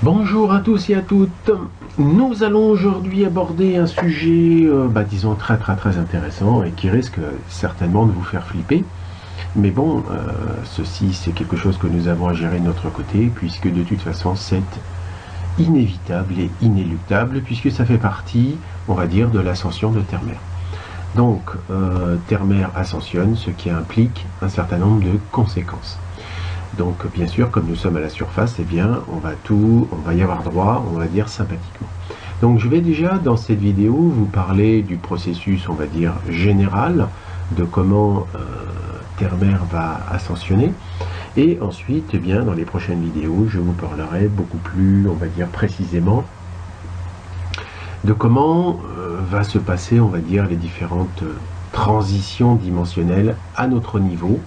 Bonjour à tous et à toutes. Nous allons aujourd'hui aborder un sujet, disons très intéressant et qui risque certainement de vous faire flipper. Mais bon, ceci c'est quelque chose que nous avons à gérer de notre côté, puisque de toute façon c'est inévitable et inéluctable, puisque ça fait partie, on va dire, de l'ascension de Terre-Mère. Donc, Terre-Mère ascensionne, ce qui implique un certain nombre de conséquences. Donc bien sûr, comme nous sommes à la surface, eh bien, on va y avoir droit, on va dire sympathiquement. Donc je vais déjà dans cette vidéo vous parler du processus, on va dire général, de comment Terre-Mère va ascensionner. Et ensuite, eh bien, dans les prochaines vidéos, je vous parlerai beaucoup plus, on va dire précisément, de comment va se passer, on va dire, les différentes transitions dimensionnelles à notre niveau,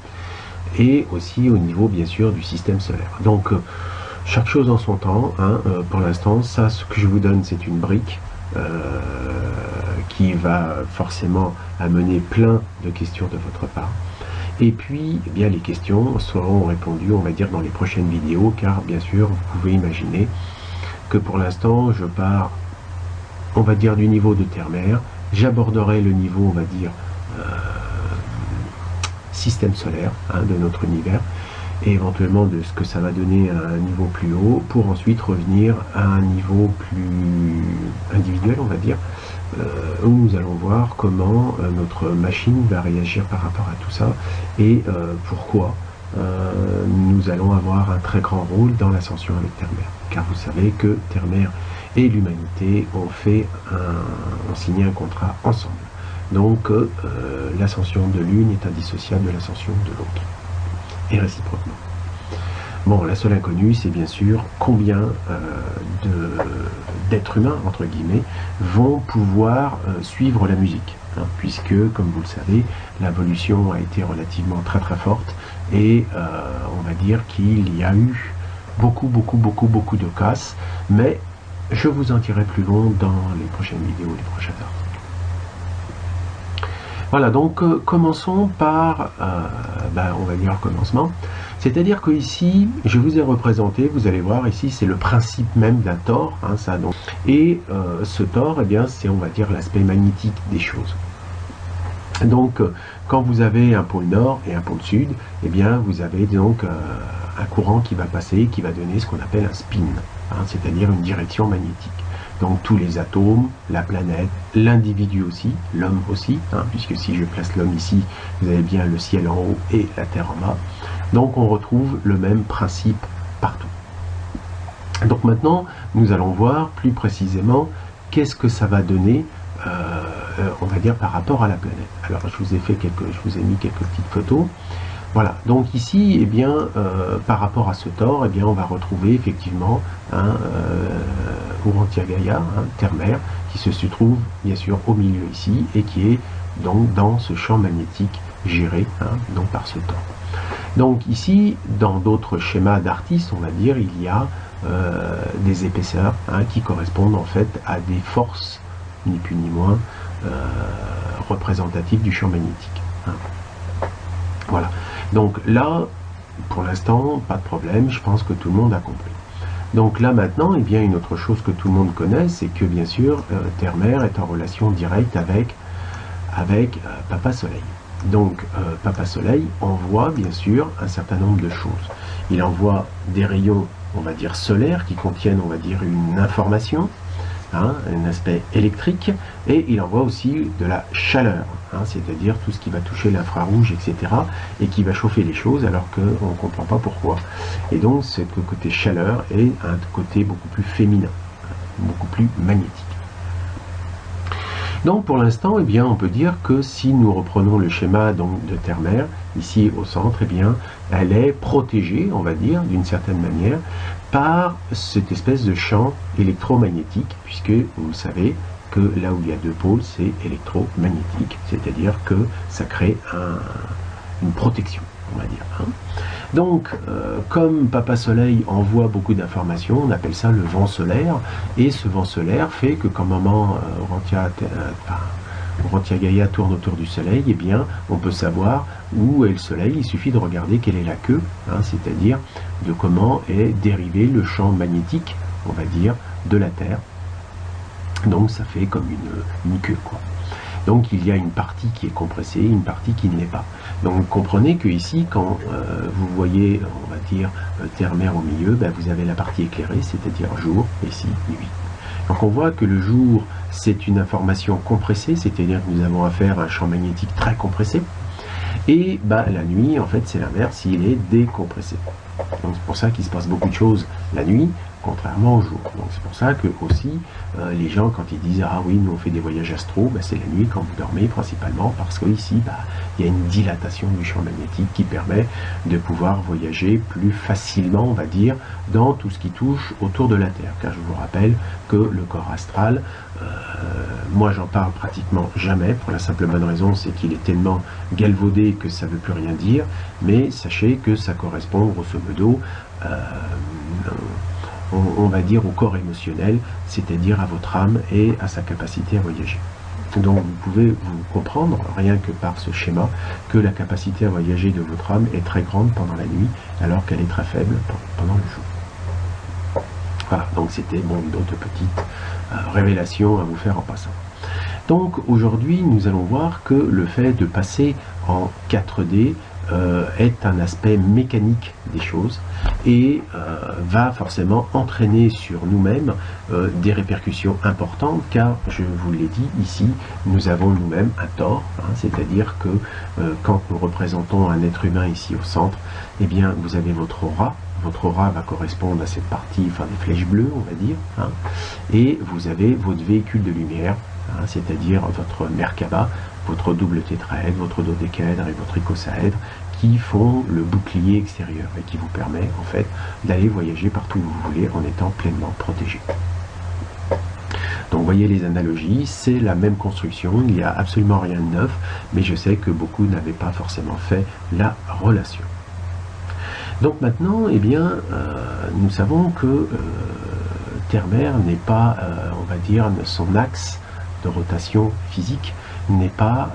et aussi au niveau bien sûr du système solaire. Donc chaque chose en son temps, pour l'instant, ça, ce que je vous donne, c'est une brique qui va forcément amener plein de questions de votre part. Et puis, eh bien, les questions seront répondues, on va dire, dans les prochaines vidéos, car bien sûr, vous pouvez imaginer que pour l'instant, je pars, on va dire, du niveau de Terre-Mère, j'aborderai le niveau, on va dire, système solaire de notre univers, et éventuellement de ce que ça va donner à un niveau plus haut, pour ensuite revenir à un niveau plus individuel, on va dire, où nous allons voir comment notre machine va réagir par rapport à tout ça, et pourquoi nous allons avoir un très grand rôle dans l'ascension avec Terre-Mère. Car vous savez que Terre-Mère et l'humanité ont signé un contrat ensemble. Donc l'ascension de l'une est indissociable de l'ascension de l'autre, et réciproquement. Bon, la seule inconnue, c'est bien sûr combien d'êtres humains, entre guillemets, vont pouvoir suivre la musique, puisque, comme vous le savez, l'évolution a été relativement très forte, et on va dire qu'il y a eu beaucoup de casses, mais je vous en dirai plus long dans les prochaines vidéos, les prochains articles. Voilà, donc commençons par, on va dire, le commencement. C'est-à-dire que ici, je vous ai représenté, vous allez voir, ici, c'est le principe même d'un tore, ça, donc. Et ce tore, eh bien, c'est, on va dire, l'aspect magnétique des choses. Donc, quand vous avez un pôle nord et un pôle sud, eh bien, vous avez donc un courant qui va passer, qui va donner ce qu'on appelle un spin, c'est-à-dire une direction magnétique. Donc tous les atomes, la planète, l'individu aussi, l'homme aussi, puisque si je place l'homme ici, vous avez bien le ciel en haut et la terre en bas. Donc on retrouve le même principe partout. Donc maintenant, nous allons voir plus précisément qu'est-ce que ça va donner, on va dire, par rapport à la planète. Alors je vous ai mis quelques petites photos. Voilà, donc ici, eh bien, par rapport à ce tore, eh bien, on va retrouver effectivement Urantia Gaia, Terre-Mère, qui se trouve bien sûr au milieu ici, et qui est donc dans ce champ magnétique géré donc par ce tore. Donc ici, dans d'autres schémas d'artistes, on va dire, il y a des épaisseurs qui correspondent en fait à des forces, ni plus ni moins, représentatives du champ magnétique. Voilà. Donc là, pour l'instant, pas de problème, je pense que tout le monde a compris. Donc là maintenant, eh bien, une autre chose que tout le monde connaît, c'est que bien sûr, Terre-Mère est en relation directe avec Papa Soleil. Donc Papa Soleil envoie bien sûr un certain nombre de choses. Il envoie des rayons, on va dire solaires, qui contiennent, on va dire, une information, un aspect électrique, et il envoie aussi de la chaleur, c'est-à-dire tout ce qui va toucher l'infrarouge, etc., et qui va chauffer les choses alors qu'on ne comprend pas pourquoi. Et donc ce côté chaleur est un côté beaucoup plus féminin, beaucoup plus magnétique. Donc pour l'instant, eh bien, on peut dire que si nous reprenons le schéma donc, de Terre-Mère, ici au centre, eh bien, elle est protégée, on va dire, d'une certaine manière, par cette espèce de champ électromagnétique, puisque vous savez que là où il y a deux pôles, c'est électromagnétique, c'est-à-dire que ça crée une protection, on va dire. Donc, comme Papa Soleil envoie beaucoup d'informations, on appelle ça le vent solaire, et ce vent solaire fait que quand maman Urantia Gaia tourne autour du Soleil, eh bien, on peut savoir où est le Soleil, il suffit de regarder quelle est la queue, c'est-à-dire de comment est dérivé le champ magnétique on va dire, de la Terre. Donc ça fait comme une queue, quoi. Donc il y a une partie qui est compressée, une partie qui ne l'est pas. Donc vous comprenez que ici, quand vous voyez, on va dire, terre-mer au milieu, ben, vous avez la partie éclairée, c'est-à-dire jour, et ici, nuit. Donc on voit que le jour, c'est une information compressée, c'est-à-dire que nous avons affaire à un champ magnétique très compressé. Et ben, la nuit, en fait, c'est l'inverse, il est décompressé. Donc c'est pour ça qu'il se passe beaucoup de choses la nuit, contrairement au jour. Donc c'est pour ça que aussi les gens, quand ils disent ah oui, nous on fait des voyages astro, ben, c'est la nuit quand vous dormez principalement, parce qu'ici ben, il y a une dilatation du champ magnétique qui permet de pouvoir voyager plus facilement, on va dire, dans tout ce qui touche autour de la Terre. Car je vous rappelle que le corps astral, moi j'en parle pratiquement jamais, pour la simple bonne raison, c'est qu'il est tellement galvaudé que ça ne veut plus rien dire, mais sachez que ça correspond grosso modo on va dire au corps émotionnel, c'est-à-dire à votre âme et à sa capacité à voyager. Donc vous pouvez vous comprendre, rien que par ce schéma, que la capacité à voyager de votre âme est très grande pendant la nuit, alors qu'elle est très faible pendant le jour. Voilà, donc c'était bon, une autre petite révélation à vous faire en passant. Donc aujourd'hui, nous allons voir que le fait de passer en 4D est un aspect mécanique des choses et va forcément entraîner sur nous-mêmes des répercussions importantes, car je vous l'ai dit ici, nous avons nous-mêmes un tort, hein, c'est-à-dire que quand nous représentons un être humain ici au centre, eh bien vous avez votre aura. Votre aura va correspondre à cette partie, enfin des flèches bleues, on va dire, hein, et vous avez votre véhicule de lumière, hein, c'est-à-dire votre Merkaba, votre double tétraèdre, votre dodécaèdre et votre icosaèdre, qui font le bouclier extérieur et qui vous permet en fait d'aller voyager partout où vous voulez en étant pleinement protégé. Donc voyez les analogies, c'est la même construction, il n'y a absolument rien de neuf, mais je sais que beaucoup n'avaient pas forcément fait la relation. Donc maintenant, eh bien, nous savons que Terre-Mer n'est pas, on va dire, son axe de rotation physique n'est pas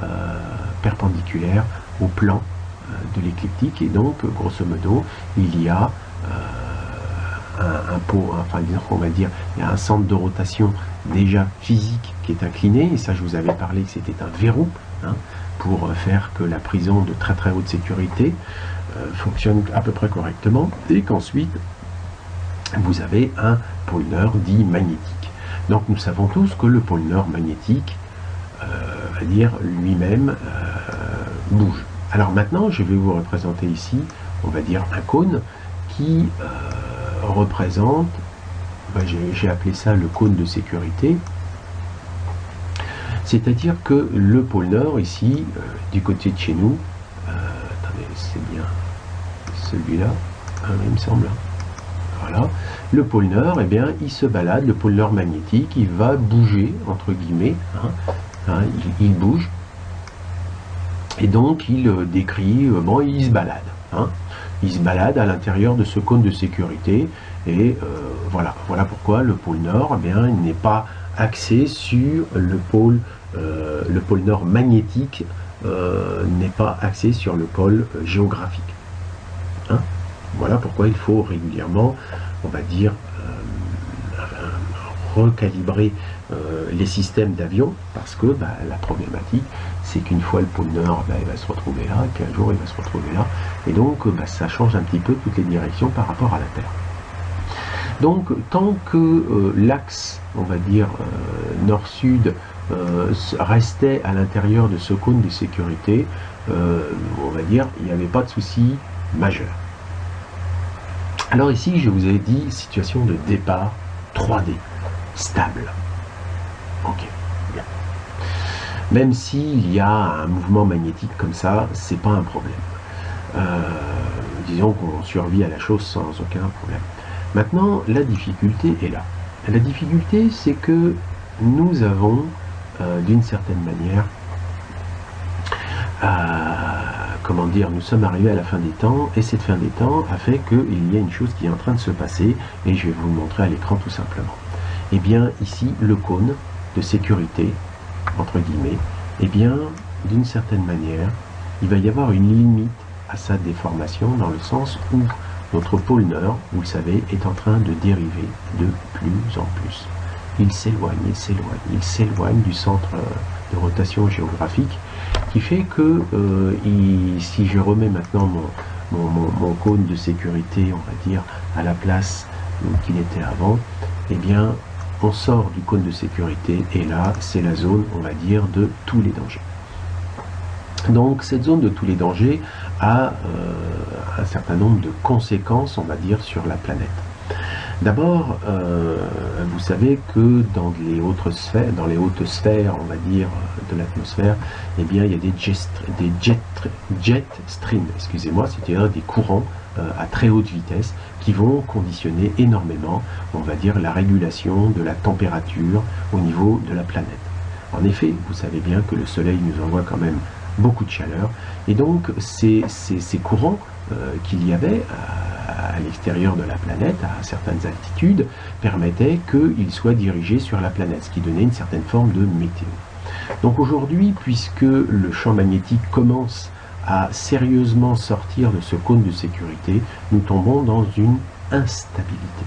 perpendiculaire au plan de l'écliptique, et donc, grosso modo, il y a un pot, enfin, on va dire, il y a un centre de rotation déjà physique qui est incliné, et ça, je vous avais parlé que c'était un verrou, hein, pour faire que la prison de très très haute sécurité fonctionne à peu près correctement, et qu'ensuite vous avez un pôle nord dit magnétique. Donc nous savons tous que le pôle nord magnétique va dire lui-même bouge. Alors maintenant je vais vous représenter ici, on va dire un cône qui représente, j'ai appelé ça le cône de sécurité, c'est-à-dire que le pôle nord ici, du côté de chez nous, attendez, c'est bien celui-là, hein, il me semble. Voilà. Le pôle nord, eh bien, il se balade, le pôle nord magnétique, il va bouger, entre guillemets, hein, il bouge, et donc il décrit, bon, il se balade. Hein, il se balade à l'intérieur de ce cône de sécurité, et voilà pourquoi le pôle nord, eh bien, il n'est pas axé sur le pôle nord magnétique, n'est pas axé sur le pôle géographique. Hein, voilà pourquoi il faut régulièrement, on va dire, recalibrer les systèmes d'avion, parce que la problématique, c'est qu'une fois le pôle nord, il va se retrouver là, qu'un jour il va se retrouver là, et donc ça change un petit peu toutes les directions par rapport à la Terre. Donc tant que l'axe, on va dire, nord-sud restait à l'intérieur de ce cône de sécurité, on va dire, il n'y avait pas de souci majeur. Alors ici, je vous ai dit situation de départ 3D, stable. Ok, bien. Même s'il y a un mouvement magnétique comme ça, c'est pas un problème. Disons qu'on survit à la chose sans aucun problème. Maintenant, la difficulté est là. La difficulté, c'est que nous avons, d'une certaine manière, comment dire, nous sommes arrivés à la fin des temps, et cette fin des temps a fait qu'il y a une chose qui est en train de se passer, et je vais vous le montrer à l'écran tout simplement. Et bien ici, le cône de sécurité, entre guillemets, et bien d'une certaine manière, il va y avoir une limite à sa déformation, dans le sens où notre pôle nord, vous le savez, est en train de dériver de plus en plus. Il s'éloigne, il s'éloigne, il s'éloigne du centre de rotation géographique, qui fait que si je remets maintenant mon cône de sécurité, on va dire, à la place qu'il était avant, eh bien, on sort du cône de sécurité, et là, c'est la zone, on va dire, de tous les dangers. Donc, cette zone de tous les dangers a un certain nombre de conséquences, on va dire, sur la planète. D'abord, vous savez que dans les hautes sphères, on va dire, de l'atmosphère, eh bien, il y a des jet streams, excusez-moi, c'est-à-dire des courants à très haute vitesse qui vont conditionner énormément, on va dire, la régulation de la température au niveau de la planète. En effet, vous savez bien que le Soleil nous envoie quand même beaucoup de chaleur, et donc ces courants qu'il y avait à l'extérieur de la planète, à certaines altitudes, permettaient qu'ils soient dirigés sur la planète, ce qui donnait une certaine forme de météo. Donc aujourd'hui, puisque le champ magnétique commence à sérieusement sortir de ce cône de sécurité, nous tombons dans une instabilité.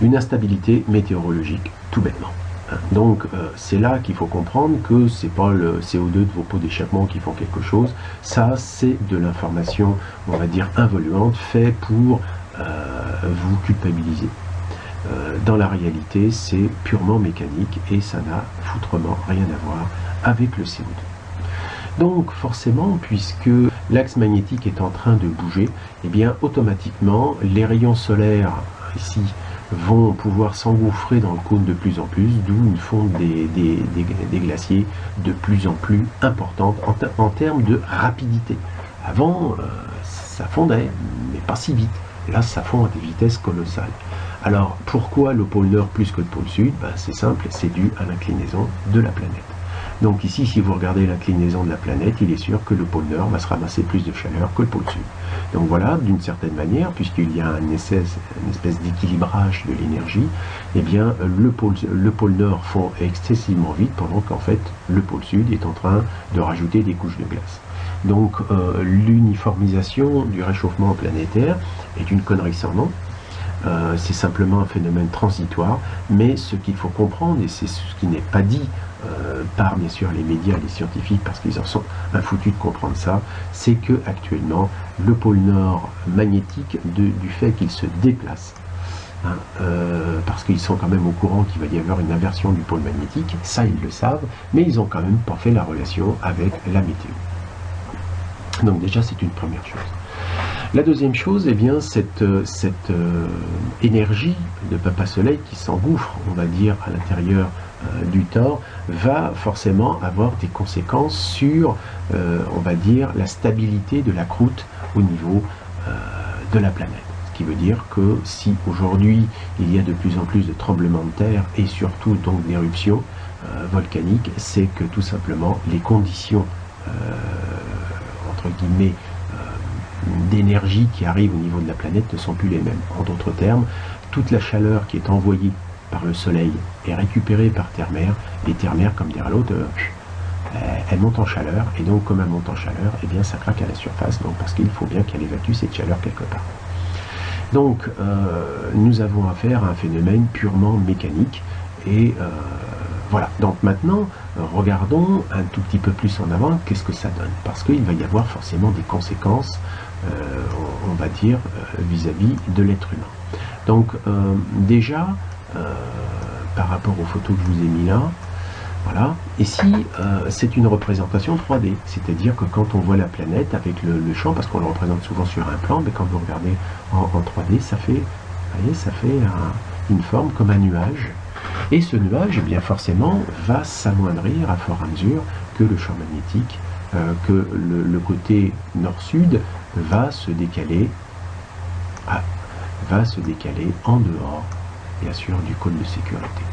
Une instabilité météorologique, tout bêtement. Donc c'est là qu'il faut comprendre que c'est pas le CO2 de vos pots d'échappement qui font quelque chose, ça c'est de l'information, on va dire, involuante, fait pour vous culpabiliser. Dans la réalité, c'est purement mécanique et ça n'a foutrement rien à voir avec le CO2. Donc forcément, puisque l'axe magnétique est en train de bouger, eh bien automatiquement les rayons solaires ici vont pouvoir s'engouffrer dans le cône de plus en plus, d'où une fonte des glaciers de plus en plus importante en termes de rapidité. Avant, ça fondait, mais pas si vite. Là, ça fond à des vitesses colossales. Alors, pourquoi le pôle Nord plus que le pôle Sud? C'est simple, c'est dû à l'inclinaison de la planète. Donc ici, si vous regardez l'inclinaison de la planète, il est sûr que le pôle Nord va se ramasser plus de chaleur que le pôle Sud. Donc voilà, d'une certaine manière, puisqu'il y a une espèce d'équilibrage de l'énergie, eh bien le pôle Nord fond excessivement vite, pendant qu'en fait le pôle Sud est en train de rajouter des couches de glace. Donc l'uniformisation du réchauffement planétaire est une connerie sans nom. C'est simplement un phénomène transitoire, mais ce qu'il faut comprendre, et c'est ce qui n'est pas dit par bien sûr les médias, les scientifiques, parce qu'ils en sont infoutus de comprendre ça, c'est que actuellement le pôle Nord magnétique, du fait qu'il se déplace, parce qu'ils sont quand même au courant qu'il va y avoir une inversion du pôle magnétique, ça ils le savent, mais ils ont quand même pas fait la relation avec la météo. Donc déjà c'est une première chose. La deuxième chose, eh bien, cette énergie de Papa Soleil qui s'engouffre, on va dire, à l'intérieur du Thor, va forcément avoir des conséquences sur, on va dire, la stabilité de la croûte au niveau de la planète. Ce qui veut dire que si aujourd'hui il y a de plus en plus de tremblements de terre et surtout donc d'éruptions volcaniques, c'est que tout simplement les conditions, entre guillemets, d'énergie qui arrive au niveau de la planète ne sont plus les mêmes. En d'autres termes, toute la chaleur qui est envoyée par le Soleil est récupérée par Terre-Mer, et Terre-Mer, comme dirait l'autre, elle monte en chaleur, et donc comme elle monte en chaleur, eh bien ça craque à la surface, donc parce qu'il faut bien qu'elle évacue cette chaleur quelque part. Donc nous avons affaire à un phénomène purement mécanique, et voilà. Donc maintenant, regardons un tout petit peu plus en avant, qu'est-ce que ça donne? Parce qu'il va y avoir forcément des conséquences, on va dire, vis-à-vis de l'être humain. Donc déjà, par rapport aux photos que je vous ai mis là, voilà. Ici, c'est une représentation 3D, c'est-à-dire que quand on voit la planète avec le champ, parce qu'on le représente souvent sur un plan, mais quand vous regardez en 3D, ça fait, vous voyez, ça fait une forme comme un nuage. Et ce nuage, eh bien forcément, va s'amoindrir à fur et à mesure que le champ magnétique, que le côté nord-sud va se décaler en dehors, bien sûr, du cône de sécurité.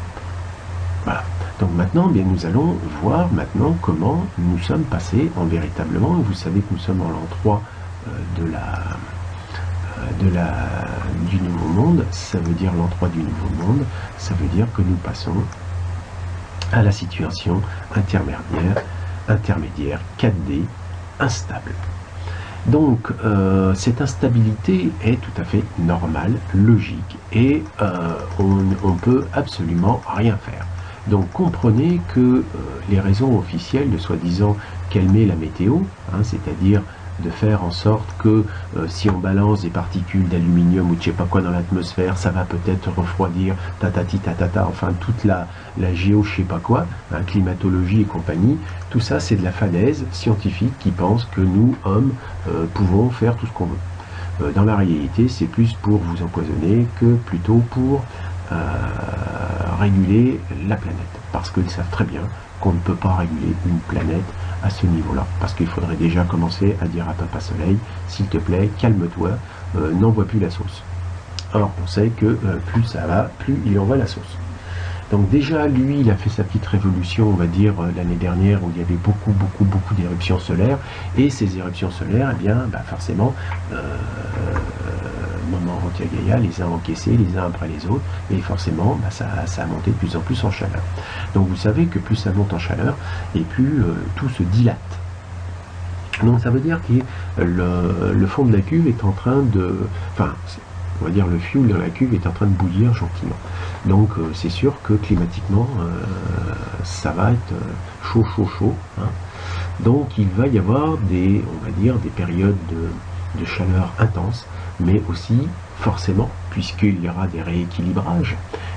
Voilà. Donc maintenant, bien, nous allons voir maintenant comment nous sommes passés en véritablement, vous savez que nous sommes en l'an 3 du Nouveau Monde, ça veut dire l'an 3 du Nouveau Monde, ça veut dire que nous passons à la situation intermédiaire 4D instable. Donc cette instabilité est tout à fait normale, logique, et on peut absolument rien faire. Donc comprenez que les raisons officielles de soi-disant calmer la météo, hein, c'est-à-dire de faire en sorte que si on balance des particules d'aluminium ou de je sais pas quoi dans l'atmosphère, ça va peut-être refroidir, tatati tatata, enfin toute la géo je sais pas quoi, hein, climatologie et compagnie, tout ça c'est de la falaise scientifique qui pense que nous, hommes, pouvons faire tout ce qu'on veut. Dans la réalité, c'est plus pour vous empoisonner que plutôt pour réguler la planète. Parce qu'ils savent très bien qu'on ne peut pas réguler une planète à ce niveau-là. Parce qu'il faudrait déjà commencer à dire à Papa Soleil, s'il te plaît, calme-toi, n'envoie plus la sauce. Or, on sait que plus ça va, plus il envoie la sauce. Donc déjà, lui, il a fait sa petite révolution, on va dire, l'année dernière, où il y avait beaucoup d'éruptions solaires. Et ces éruptions solaires, eh bien, bah, forcément, Maman Rotia-Gaïa les a encaissés les uns après les autres. Et forcément, bah, ça a monté de plus en plus en chaleur. Donc vous savez que plus ça monte en chaleur, et plus tout se dilate. Donc ça veut dire que le fond de la cuve est en train de... Enfin, on va dire le fioul dans la cuve est en train de bouillir gentiment. Donc c'est sûr que climatiquement, ça va être chaud. Hein. Donc il va y avoir des, on va dire, des périodes de chaleur intense, mais aussi forcément, puisqu'il y aura des rééquilibrages,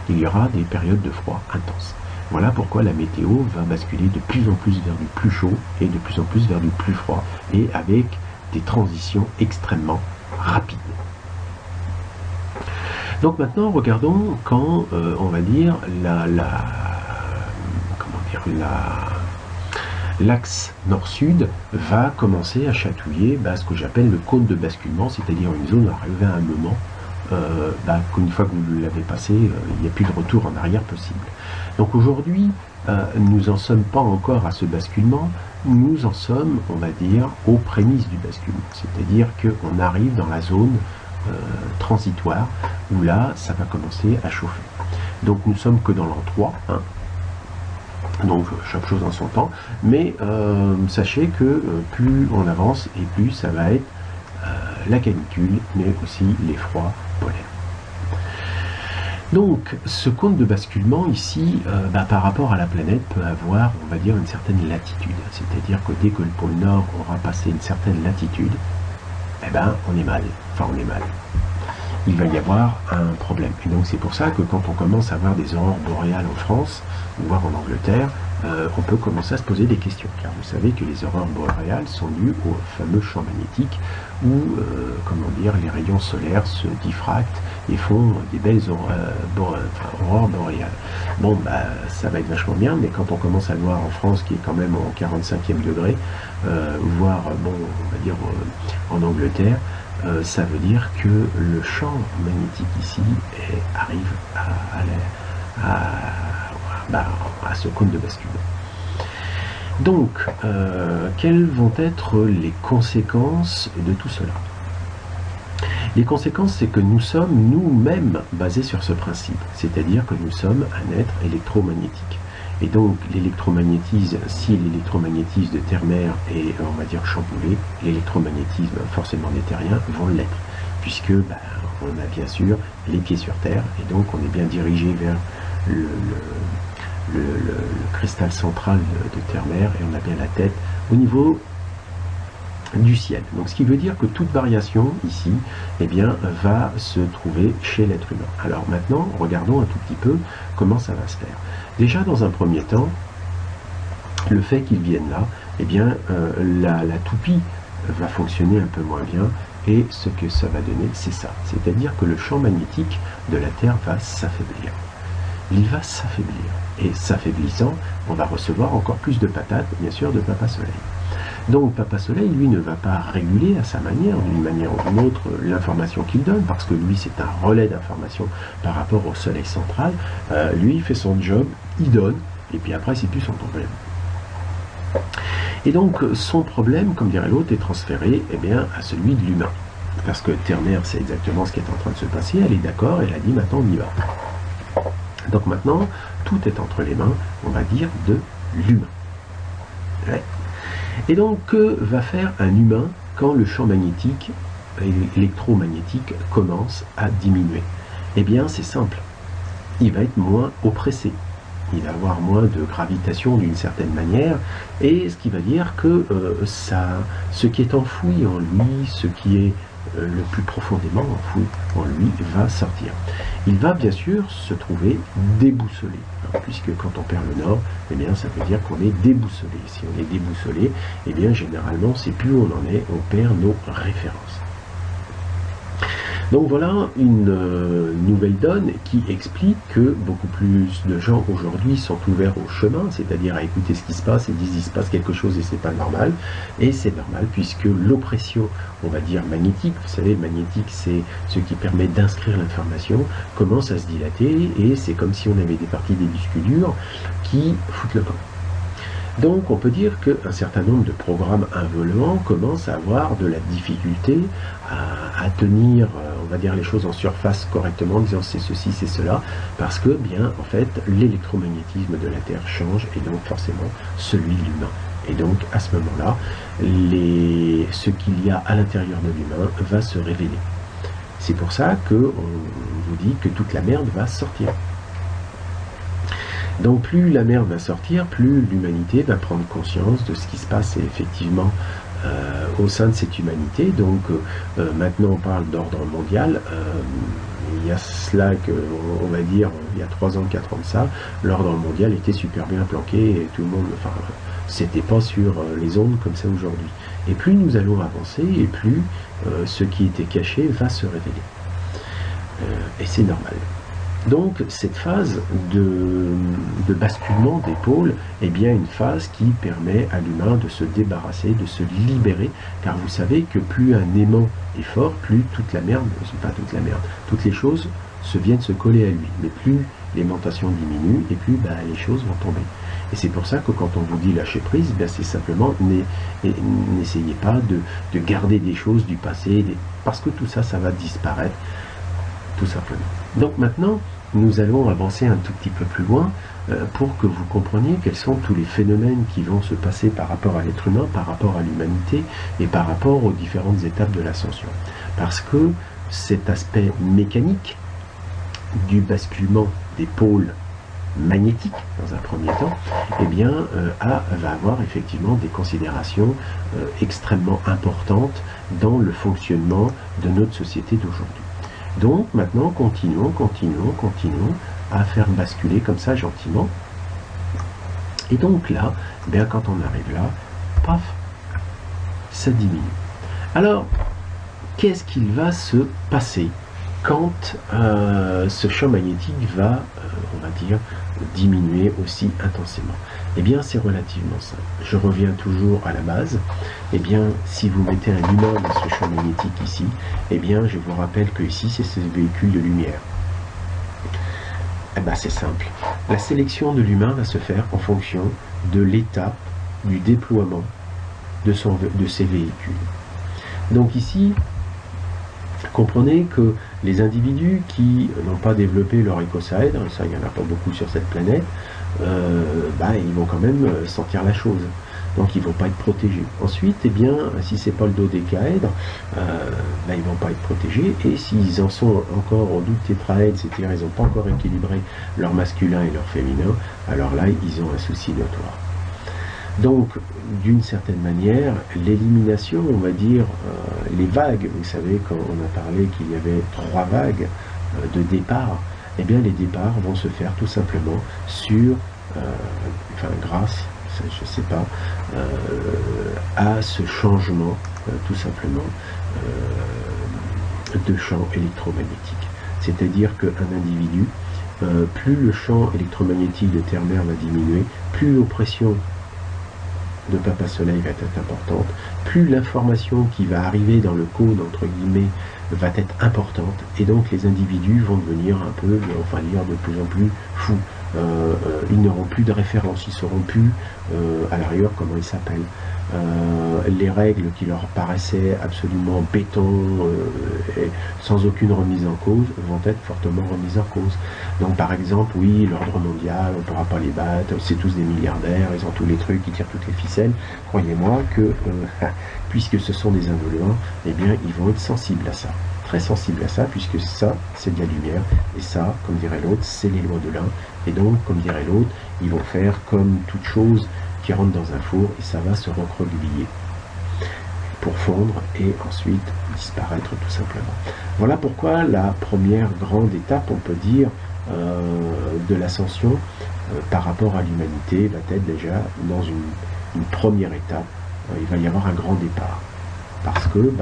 il y aura des périodes de froid intense. Voilà pourquoi la météo va basculer de plus en plus vers du plus chaud et de plus en plus vers du plus froid, et avec des transitions extrêmement rapides. Donc maintenant, regardons quand, on va dire, l'axe nord-sud va commencer à chatouiller ce que j'appelle le cône de basculement, c'est-à-dire une zone arrivée à un moment qu'une fois que vous l'avez passé, il n'y a plus de retour en arrière possible. Donc aujourd'hui, nous n'en sommes pas encore à ce basculement, nous en sommes, on va dire, aux prémices du basculement, c'est-à-dire qu'on arrive dans la zone transitoire, où là, ça va commencer à chauffer. Donc nous sommes que dans l'an 3, hein. Donc chaque chose en son temps, mais sachez que plus on avance et plus ça va être la canicule, mais aussi les froids polaires. Donc ce cône de basculement ici, par rapport à la planète, peut avoir, on va dire, une certaine latitude, c'est-à-dire que dès que le pôle Nord aura passé une certaine latitude, eh ben on est mal, il va y avoir un problème. Et donc c'est pour ça que quand on commence à avoir des aurores boréales en France, voire en Angleterre, on peut commencer à se poser des questions. Car vous savez que les aurores boréales sont dues au fameux champ magnétique où, les rayons solaires se diffractent et font des belles aurores boréales. Bon, ça va être vachement bien, mais quand on commence à le voir en France, qui est quand même au 45e degré, voire, on va dire, en Angleterre, ça veut dire que le champ magnétique ici arrive à ce cône de basculement. Donc, quelles vont être les conséquences de tout cela? Les conséquences, c'est que nous sommes nous-mêmes basés sur ce principe, c'est-à-dire que nous sommes un être électromagnétique. Et donc, l'électromagnétisme, si l'électromagnétisme de terre-mer est, on va dire, chamboulé, l'électromagnétisme forcément des terriens vont l'être, puisque on a bien sûr les pieds sur terre, et donc on est bien dirigé vers le cristal central de terre-mer, et on a bien la tête au niveau du ciel. Donc ce qui veut dire que toute variation ici, va se trouver chez l'être humain. Alors maintenant, regardons un tout petit peu comment ça va se faire. Déjà, dans un premier temps, le fait qu'ils viennent là, la toupie va fonctionner un peu moins bien, et ce que ça va donner, c'est ça. C'est-à-dire que le champ magnétique de la Terre va s'affaiblir. Il va s'affaiblir. Et s'affaiblissant, on va recevoir encore plus de patates, bien sûr, de Papa Soleil. Donc Papa Soleil, lui, ne va pas réguler à sa manière, d'une manière ou d'une autre, l'information qu'il donne, parce que lui, c'est un relais d'information par rapport au Soleil central. Lui, il fait son job, il donne, et puis après, c'est plus son problème. Et donc, son problème, comme dirait l'autre, est transféré à celui de l'humain. Parce que Terre-Mère, c'est exactement ce qui est en train de se passer, elle est d'accord, elle a dit, maintenant, on y va. Donc maintenant, tout est entre les mains, on va dire, de l'humain. Ouais. Et donc, que va faire un humain quand le champ magnétique, électromagnétique, commence à diminuer? Eh bien, c'est simple. Il va être moins oppressé. Il va avoir moins de gravitation d'une certaine manière, et ce qui va dire que ce qui est enfoui en lui, ce qui est le plus profondément enfoui en lui, va sortir. Il va bien sûr se trouver déboussolé, hein, puisque quand on perd le nord, eh bien ça veut dire qu'on est déboussolé. Si on est déboussolé, eh bien généralement c'est plus où on en est, on perd nos références. Donc voilà une nouvelle donne qui explique que beaucoup plus de gens aujourd'hui sont ouverts au chemin, c'est-à-dire à écouter ce qui se passe et disent il se passe quelque chose et c'est pas normal. Et c'est normal puisque l'oppression, on va dire magnétique, vous savez, le magnétique c'est ce qui permet d'inscrire l'information, commence à se dilater et c'est comme si on avait des parties des disques durs qui foutent le camp. Donc on peut dire qu'un certain nombre de programmes involants commencent à avoir de la difficulté à tenir, on va dire, les choses en surface correctement, en disant c'est ceci, c'est cela, parce que bien en fait l'électromagnétisme de la Terre change et donc forcément celui de l'humain. Et donc à ce moment-là, ce qu'il y a à l'intérieur de l'humain va se révéler. C'est pour ça qu'on vous dit que toute la merde va sortir. Donc plus la merde va sortir, plus l'humanité va prendre conscience de ce qui se passe effectivement au sein de cette humanité. Donc maintenant on parle d'ordre mondial. Il y a cela que, on va dire, il y a 3 ans, 4 ans de ça, l'ordre mondial était super bien planqué et tout le monde, enfin, c'était pas sur les ondes comme ça aujourd'hui. Et plus nous allons avancer, et plus ce qui était caché va se révéler. Et c'est normal. Donc cette phase de basculement des pôles est bien une phase qui permet à l'humain de se débarrasser, de se libérer, car vous savez que plus un aimant est fort, plus toute la merde, pas toute la merde, toutes les choses viennent se coller à lui. Mais plus l'aimantation diminue, et plus les choses vont tomber. Et c'est pour ça que quand on vous dit lâcher prise, c'est simplement n'essayez pas de garder des choses du passé, parce que tout ça, ça va disparaître, tout simplement. Donc maintenant, nous allons avancer un tout petit peu plus loin pour que vous compreniez quels sont tous les phénomènes qui vont se passer par rapport à l'être humain, par rapport à l'humanité et par rapport aux différentes étapes de l'ascension. Parce que cet aspect mécanique du basculement des pôles magnétiques, dans un premier temps, eh bien, va avoir effectivement des considérations extrêmement importantes dans le fonctionnement de notre société d'aujourd'hui. Donc maintenant, continuons à faire basculer comme ça gentiment. Et donc là, quand on arrive là, paf, ça diminue. Alors, qu'est-ce qu'il va se passer quand ce champ magnétique va, on va dire, diminuer aussi intensément? Eh bien, c'est relativement simple. Je reviens toujours à la base. Eh bien, si vous mettez un humain dans ce champ magnétique ici, eh bien, je vous rappelle que ici, c'est ce véhicule de lumière. Eh bien, c'est simple. La sélection de l'humain va se faire en fonction de l'état du déploiement de ses véhicules. Donc ici, comprenez que les individus qui n'ont pas développé leur écosaèdre, ça il n'y en a pas beaucoup sur cette planète, ils vont quand même sentir la chose. Donc ils ne vont pas être protégés. Ensuite, eh bien, si c'est pas le dodécaèdre, ils ne vont pas être protégés. Et s'ils en sont encore au tétraèdre, c'est-à-dire ils n'ont pas encore équilibré leur masculin et leur féminin, alors là, ils ont un souci notoire. Donc, d'une certaine manière, l'élimination, on va dire, les vagues, vous savez, quand on a parlé qu'il y avait 3 vagues de départ, eh bien les départs vont se faire tout simplement sur, grâce, je ne sais pas, à ce changement, tout simplement, de champ électromagnétique. C'est-à-dire qu'un individu, plus le champ électromagnétique de Terre-Mère va diminuer, plus l'oppression de Papa Soleil va être importante, plus l'information qui va arriver dans le code, entre guillemets, va être importante, et donc les individus vont devenir un peu, on va dire, de plus en plus fous. ils n'auront plus de référence, ils sauront plus à l'arrière comment ils s'appellent. Les règles qui leur paraissaient absolument béton et sans aucune remise en cause vont être fortement remises en cause. Donc par exemple, oui, l'ordre mondial, on ne pourra pas les battre, c'est tous des milliardaires, ils ont tous les trucs, ils tirent toutes les ficelles. Croyez-moi que, puisque ce sont des involants, eh bien ils vont être sensibles à ça. Très sensibles à ça, puisque ça, c'est de la lumière, et ça, comme dirait l'autre, c'est les lois de l'un. Et donc, comme dirait l'autre, ils vont faire comme toute chose qui rentre dans un four, et ça va se recroqueviller pour fondre et ensuite disparaître tout simplement. Voilà pourquoi la première grande étape, on peut dire, de l'ascension par rapport à l'humanité va être déjà dans une première étape. Il va y avoir un grand départ. Parce que,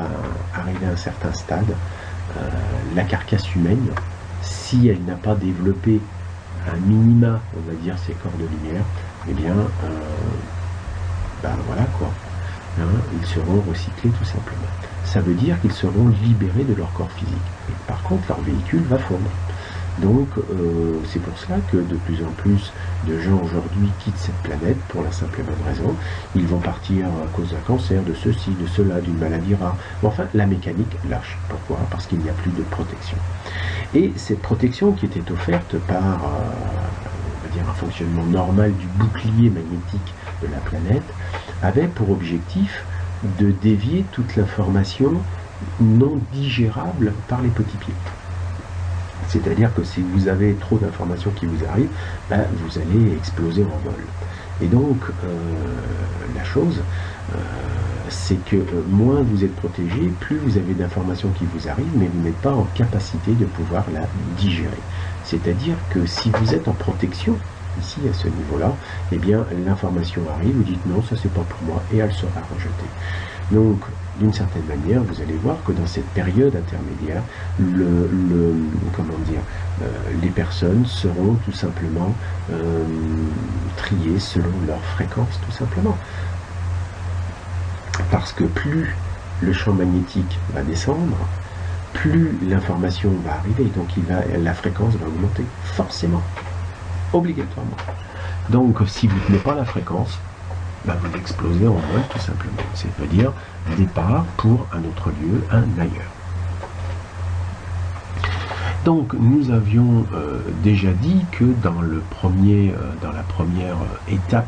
arrivé à un certain stade, la carcasse humaine, si elle n'a pas développé un minima, on va dire, ses corps de lumière, eh bien, voilà quoi. Hein, ils seront recyclés tout simplement. Ça veut dire qu'ils seront libérés de leur corps physique. Et par contre, leur véhicule va fondre. Donc, c'est pour cela que de plus en plus de gens aujourd'hui quittent cette planète pour la simple et bonne raison. Ils vont partir à cause d'un cancer, de ceci, de cela, d'une maladie rare. Mais enfin, la mécanique lâche. Pourquoi? Parce qu'il n'y a plus de protection. Et cette protection qui était offerte par, on va dire, un fonctionnement normal du bouclier magnétique de la planète, avait pour objectif de dévier toute l'information non digérable par les petits pieds. C'est-à-dire que si vous avez trop d'informations qui vous arrivent, vous allez exploser en vol. Et donc, la chose, c'est que moins vous êtes protégé, plus vous avez d'informations qui vous arrivent, mais vous n'êtes pas en capacité de pouvoir la digérer. C'est-à-dire que si vous êtes en protection, ici, à ce niveau-là, eh bien, l'information arrive, vous dites non, ça c'est pas pour moi, et elle sera rejetée. Donc, d'une certaine manière, vous allez voir que dans cette période intermédiaire, les personnes seront tout simplement triées selon leur fréquence, tout simplement. Parce que plus le champ magnétique va descendre, plus l'information va arriver, donc la fréquence va augmenter, forcément, obligatoirement. Donc, si vous ne tenez pas la fréquence, vous explosez en vol tout simplement. C'est-à-dire départ pour un autre lieu, un ailleurs. Donc nous avions déjà dit que dans la première étape,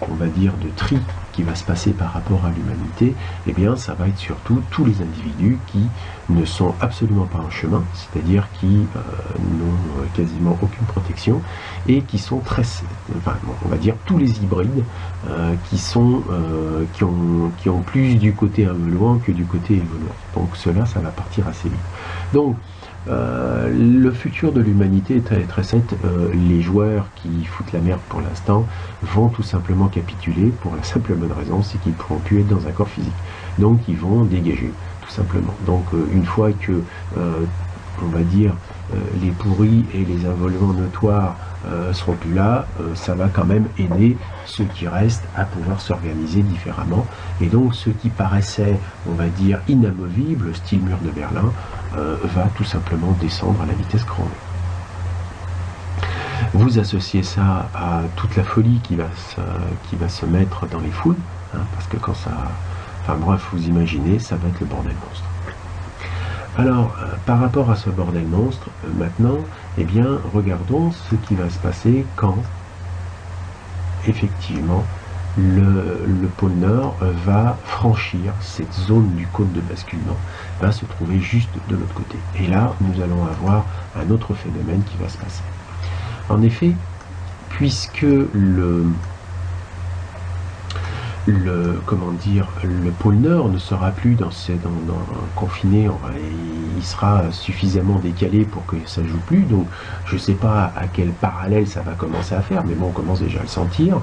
on va dire, de tri qui va se passer par rapport à l'humanité, eh bien ça va être surtout tous les individus qui ne sont absolument pas en chemin, c'est-à-dire qui n'ont quasiment aucune protection et qui sont on va dire tous les hybrides qui ont plus du côté involuant que du côté évoluant. Donc cela, ça va partir assez vite. Donc le futur de l'humanité est très très simple. Les joueurs qui foutent la merde pour l'instant vont tout simplement capituler pour la simple bonne raison, c'est qu'ils ne pourront plus être dans un corps physique. Donc ils vont dégager, tout simplement. Donc une fois que, on va dire, les pourris et les involants notoires seront plus là, ça va quand même aider ceux qui restent à pouvoir s'organiser différemment. Et donc ceux qui paraissaient, on va dire, inamovibles, style mur de Berlin, va tout simplement descendre à la vitesse grand V. Vous associez ça à toute la folie qui va se mettre dans les foules, hein, parce que quand ça... Enfin bref, vous imaginez, ça va être le bordel monstre. Alors, par rapport à ce bordel monstre, maintenant, eh bien, regardons ce qui va se passer quand, effectivement, le pôle Nord va franchir cette zone du cône de basculement, va se trouver juste de l'autre côté. Et là, nous allons avoir un autre phénomène qui va se passer. En effet, puisque le pôle Nord ne sera plus confiné, il sera suffisamment décalé pour que ça joue plus, donc je ne sais pas à quel parallèle ça va commencer à faire, mais bon, on commence déjà à le sentir,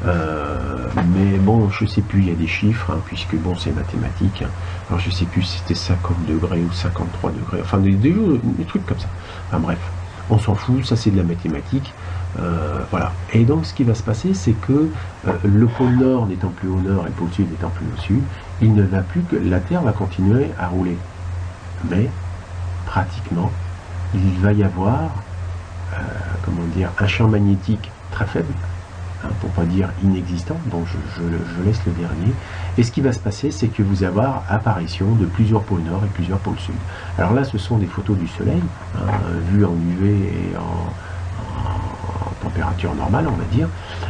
mais bon, je ne sais plus, il y a des chiffres, hein, puisque bon, c'est mathématique, hein. Alors je ne sais plus si c'était 50 degrés ou 53 degrés, enfin des trucs comme ça, enfin bref, on s'en fout, ça c'est de la mathématique. Voilà. Et donc ce qui va se passer, c'est que le pôle Nord n'étant plus au nord et le pôle Sud n'étant plus au sud, il ne va plus que la Terre va continuer à rouler. Mais pratiquement, il va y avoir comment dire, un champ magnétique très faible, hein, pour pas dire inexistant, donc je laisse le dernier. Et ce qui va se passer, c'est que vous allez avoir apparition de plusieurs pôles nord et plusieurs pôles sud. Alors là, ce sont des photos du soleil, hein, vues en UV et en température normale, on va dire.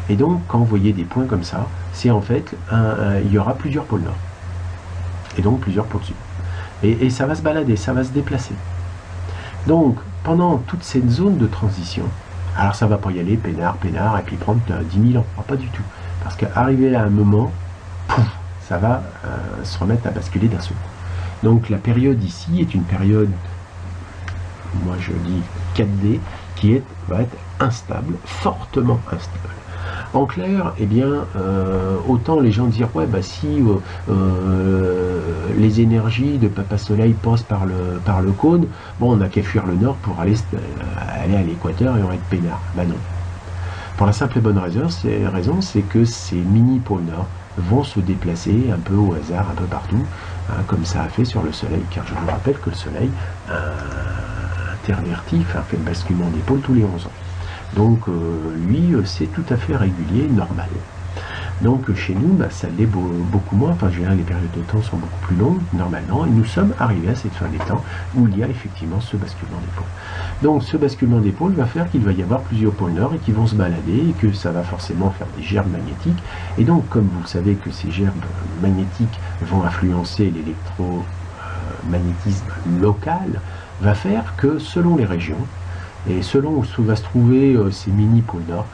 Et donc, quand vous voyez des points comme ça, c'est en fait, il y aura plusieurs pôles nord. Et donc plusieurs pôles sud. Et ça va se balader, ça va se déplacer. Donc, pendant toute cette zone de transition, alors ça va pas y aller peinard, et puis prendre 10 000 ans. Alors, pas du tout. Parce qu'arrivé à un moment, pouf, ça va se remettre à basculer d'un saut. Donc la période ici est une période, moi je dis 4D, qui va être instable, fortement instable. En clair, eh bien, autant les gens dire, ouais, bah si les énergies de Papa Soleil passent par le cône, bon, on n'a qu'à fuir le nord pour aller à l'équateur et on va être peinard. Bah non. Pour la simple et bonne raison, c'est que ces mini-pôles nord vont se déplacer un peu au hasard, un peu partout, hein, comme ça a fait sur le Soleil, car je vous rappelle que le Soleil intervertit, fait le basculement des pôles tous les 11 ans. Donc lui, c'est tout à fait régulier, normal. Donc chez nous, bah, ça l'est beaucoup moins, enfin je dirais les périodes de temps sont beaucoup plus longues, normalement, et nous sommes arrivés à cette fin des temps où il y a effectivement ce basculement des pôles. Donc ce basculement des pôles va faire qu'il va y avoir plusieurs pôles nord et qui vont se balader, et que ça va forcément faire des gerbes magnétiques, et donc comme vous savez que ces gerbes magnétiques vont influencer l'électromagnétisme local, va faire que selon les régions, et selon où va se trouver ces mini-pôles nord,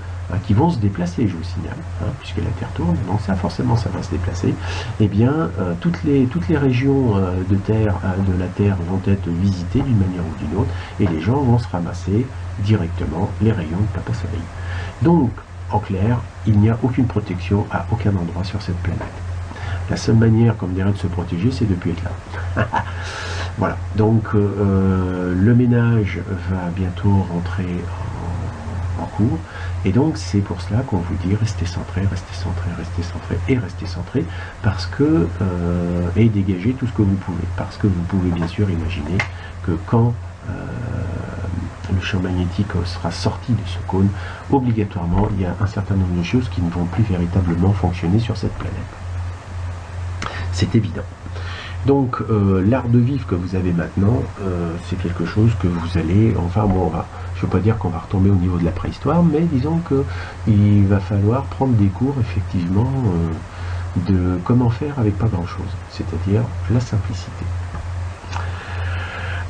qui vont se déplacer, je vous signale, puisque la Terre tourne, donc ça forcément ça va se déplacer, et bien toutes les régions de la Terre vont être visitées d'une manière ou d'une autre, et les gens vont se ramasser directement les rayons de Papa Soleil. Donc, en clair, il n'y a aucune protection à aucun endroit sur cette planète. La seule manière, comme dirait, de se protéger, c'est de ne plus être là. Voilà, donc le ménage va bientôt rentrer en cours, et donc c'est pour cela qu'on vous dit restez centré, restez centré, restez centré et restez centré, parce que et dégagez tout ce que vous pouvez, parce que vous pouvez bien sûr imaginer que quand le champ magnétique sera sorti de ce cône, obligatoirement il y a un certain nombre de choses qui ne vont plus véritablement fonctionner sur cette planète. C'est évident. Donc l'art de vivre que vous avez maintenant, c'est quelque chose que vous allez, enfin bon, je ne veux pas dire qu'on va retomber au niveau de la préhistoire, mais disons qu'il va falloir prendre des cours effectivement de comment faire avec pas grand chose, c'est-à-dire la simplicité.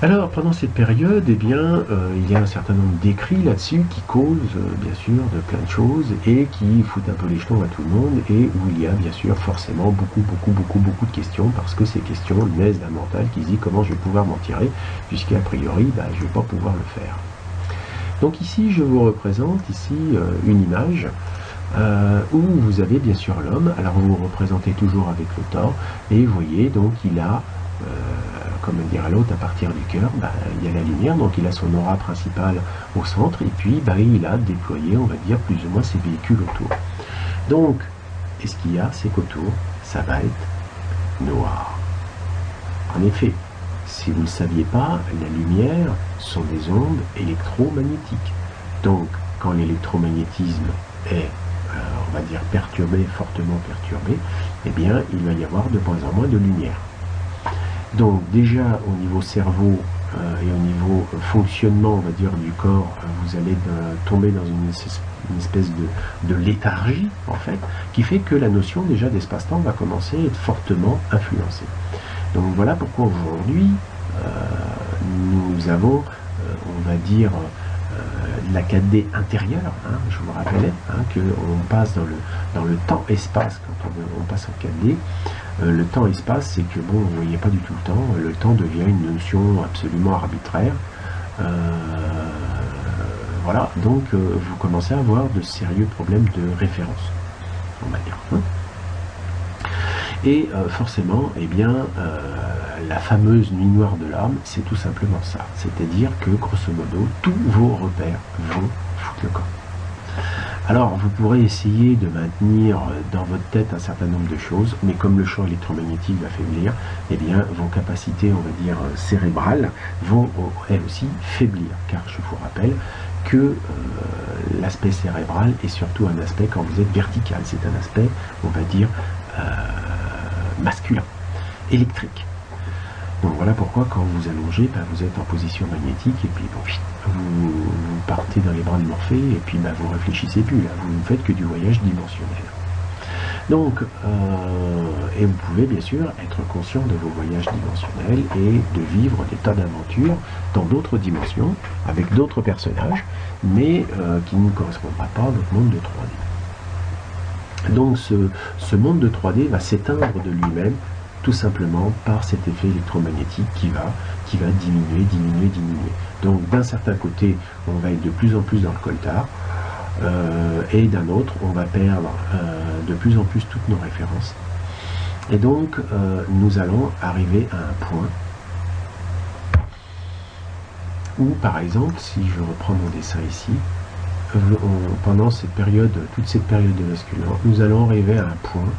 Alors pendant cette période, eh bien, il y a un certain nombre d'écrits là-dessus qui causent bien sûr de plein de choses et qui foutent un peu les jetons à tout le monde, et où il y a bien sûr forcément beaucoup de questions, parce que ces questions naissent d'un mental qui se dit comment je vais pouvoir m'en tirer, puisqu'a priori je ne vais pas pouvoir le faire. Donc ici je vous représente ici une image où vous avez bien sûr l'homme. Alors vous vous représentez toujours avec le Thor, et vous voyez donc il a comme dirait l'autre, à partir du cœur, il y a la lumière, donc il a son aura principale au centre, et puis il a déployé, on va dire, plus ou moins ses véhicules autour. Donc, et ce qu'il y a, c'est qu'autour, ça va être noir. En effet, si vous ne le saviez pas, la lumière sont des ondes électromagnétiques. Donc, quand l'électromagnétisme est, on va dire, perturbé, fortement perturbé, eh bien, il va y avoir de moins en moins de lumière. Donc déjà au niveau cerveau et au niveau fonctionnement, on va dire, du corps, vous allez tomber dans une espèce de léthargie, en fait, qui fait que la notion déjà d'espace-temps va commencer à être fortement influencée. Donc voilà pourquoi aujourd'hui nous avons, on va dire, la 4D intérieure, je vous rappelais qu'on passe dans le temps-espace quand on passe en 4D. Le temps-espace, c'est que bon, vous ne voyez pas du tout le temps devient une notion absolument arbitraire. Voilà, donc vous commencez à avoir de sérieux problèmes de référence, on va dire. Et forcément, eh bien, la fameuse nuit noire de l'âme, c'est tout simplement ça. C'est-à-dire que, grosso modo, tous vos repères vont foutre le camp. Alors, vous pourrez essayer de maintenir dans votre tête un certain nombre de choses, mais comme le champ électromagnétique va faiblir, eh bien, vos capacités, on va dire, cérébrales vont elles aussi faiblir. Car je vous rappelle que l'aspect cérébral est surtout un aspect quand vous êtes vertical. C'est un aspect, on va dire, masculin, électrique. Donc voilà pourquoi quand vous allongez, vous êtes en position magnétique et puis bon, vous partez dans les bras de Morphée et puis vous réfléchissez plus, là, vous ne faites que du voyage dimensionnel. Donc, et vous pouvez bien sûr être conscient de vos voyages dimensionnels et de vivre des tas d'aventures dans d'autres dimensions, avec d'autres personnages, mais qui ne correspondra pas à votre monde de 3D. Donc ce monde de 3D va s'éteindre de lui-même tout simplement par cet effet électromagnétique qui va diminuer, diminuer, diminuer. Donc d'un certain côté, on va être de plus en plus dans le coltard, et d'un autre, on va perdre de plus en plus toutes nos références. Et donc, nous allons arriver à un point où, par exemple, si je reprends mon dessin ici, pendant cette période, toute cette période de basculement, nous allons arriver à un point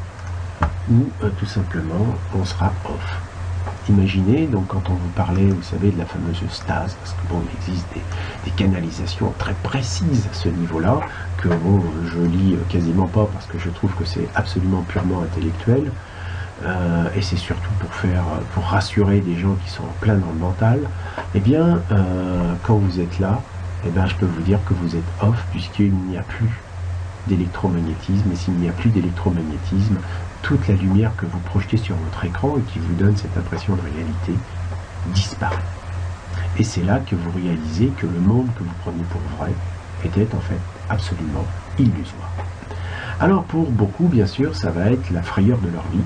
où tout simplement on sera off. Imaginez, donc quand on vous parlait, vous savez, de la fameuse stase, parce que bon, il existe des canalisations très précises à ce niveau-là, que bon, je lis quasiment pas parce que je trouve que c'est absolument purement intellectuel, et c'est surtout pour rassurer des gens qui sont en plein dans le mental. Eh bien, quand vous êtes là, eh bien, je peux vous dire que vous êtes off, puisqu'il n'y a plus d'électromagnétisme, et s'il n'y a plus d'électromagnétisme, toute la lumière que vous projetez sur votre écran et qui vous donne cette impression de réalité disparaît. Et c'est là que vous réalisez que le monde que vous preniez pour vrai était en fait absolument illusoire. Alors pour beaucoup, bien sûr, ça va être la frayeur de leur vie.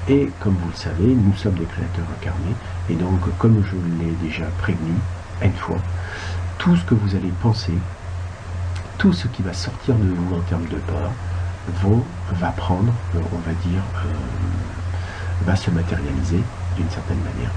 Et comme vous le savez, nous sommes des créateurs incarnés. Et donc, comme je l'ai déjà prévenu une fois, tout ce que vous allez penser, tout ce qui va sortir de vous en termes de peur, va prendre, on va dire, va se matérialiser d'une certaine manière.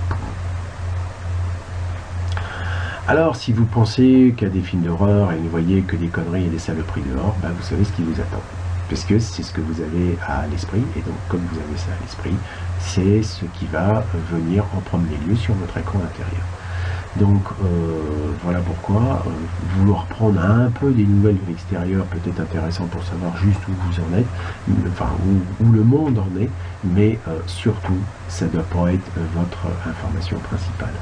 Alors, si vous pensez qu'à des films d'horreur et vous voyez que des conneries et des saloperies dehors, vous savez ce qui vous attend. Puisque c'est ce que vous avez à l'esprit, et donc comme vous avez ça à l'esprit, c'est ce qui va venir en premier lieu sur votre écran intérieur. Donc voilà pourquoi vouloir prendre un peu des nouvelles de l'extérieur peut être intéressant pour savoir juste où vous en êtes, enfin où le monde en est, mais surtout ça ne doit pas être votre information principale.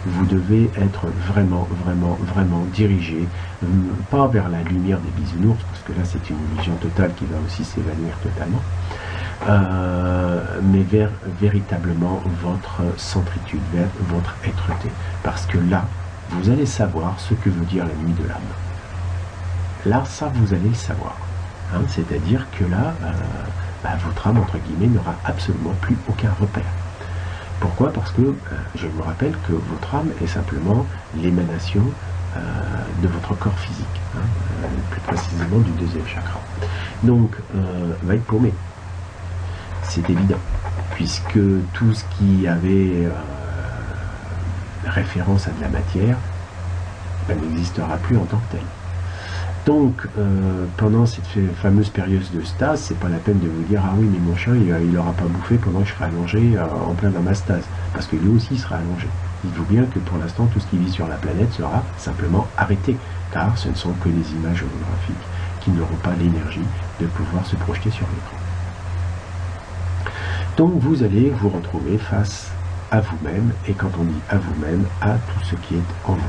Vous devez être vraiment, vraiment, vraiment dirigé, pas vers la lumière des bisounours, parce que là c'est une illusion totale qui va aussi s'évanouir totalement, mais vers véritablement votre centritude, vers votre être-té. Parce que là, vous allez savoir ce que veut dire la nuit de l'âme. Là, ça, vous allez le savoir. C'est-à-dire que là, votre âme, entre guillemets, n'aura absolument plus aucun repère. Pourquoi? Parce que je vous rappelle que votre âme est simplement l'émanation de votre corps physique, plus précisément du deuxième chakra. Donc, va être paumé. C'est évident, puisque tout ce qui avait référence à de la matière n'existera plus en tant que tel. Donc, pendant cette fameuse période de stase, c'est pas la peine de vous dire « Ah oui, mais mon chien, il n'aura pas bouffé pendant que je serai allongé en plein dans ma stase. » Parce que lui aussi sera allongé. Dites-vous bien que pour l'instant, tout ce qui vit sur la planète sera simplement arrêté, car ce ne sont que des images holographiques qui n'auront pas l'énergie de pouvoir se projeter sur l'écran. Donc vous allez vous retrouver face à vous-même, et quand on dit à vous-même, à tout ce qui est en vous.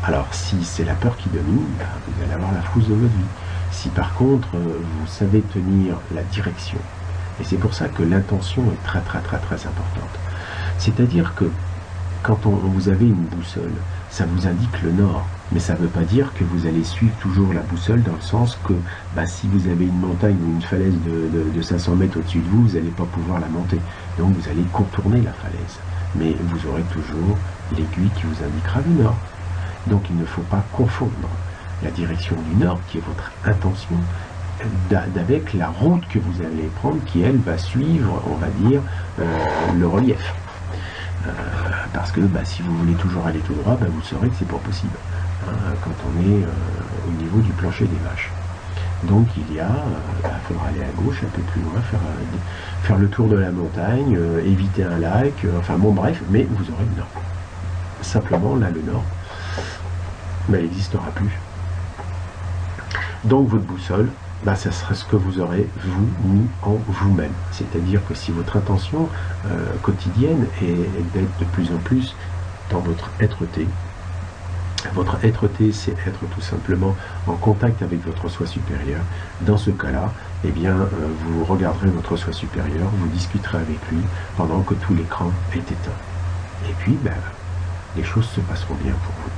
Alors si c'est la peur qui domine, vous allez avoir la frousse de votre vie. Si par contre vous savez tenir la direction, et c'est pour ça que l'intention est très très très très importante. C'est-à-dire que quand vous avez une boussole, ça vous indique le nord, mais ça ne veut pas dire que vous allez suivre toujours la boussole, dans le sens que si vous avez une montagne ou une falaise de 500 mètres au-dessus de vous, vous n'allez pas pouvoir la monter. Donc vous allez contourner la falaise. Mais vous aurez toujours l'aiguille qui vous indiquera le nord. Donc il ne faut pas confondre la direction du nord, qui est votre intention, avec la route que vous allez prendre, qui elle va suivre, on va dire, le relief. Parce que si vous voulez toujours aller tout droit, vous saurez que c'est pas possible, quand on est au niveau du plancher des vaches. Donc il y a, faudra aller à gauche un peu plus loin, faire le tour de la montagne, éviter un lac, enfin bon bref, mais vous aurez le nord. Simplement là le nord, elle n'existera plus. Donc votre boussole, ça sera ce que vous aurez vous mis en vous-même. C'est-à-dire que si votre intention quotidienne est d'être de plus en plus dans votre être-té, votre être-té, c'est être tout simplement en contact avec votre soi supérieur. Dans ce cas-là, eh bien, vous regarderez votre soi supérieur, vous discuterez avec lui pendant que tout l'écran est éteint. Et puis, les choses se passeront bien pour vous.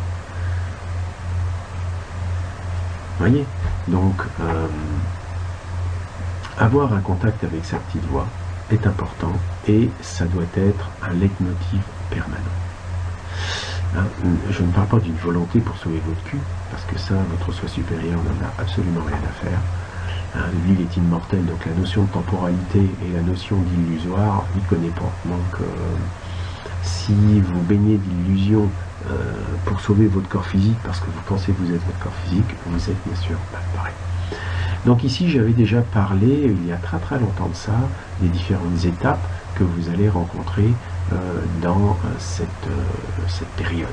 Voyez, donc avoir un contact avec sa petite voix est important et ça doit être un leitmotiv permanent. Hein, je ne parle pas d'une volonté pour sauver votre cul, parce que ça, votre soi supérieur n'en a absolument rien à faire. Hein, lui, il est immortel, donc la notion de temporalité et la notion d'illusoire, il ne connaît pas. Donc, si vous baignez d'illusions pour sauver votre corps physique, parce que vous pensez que vous êtes votre corps physique, vous êtes bien sûr pareil. Donc ici, j'avais déjà parlé, il y a très très longtemps de ça, des différentes étapes que vous allez rencontrer dans cette période,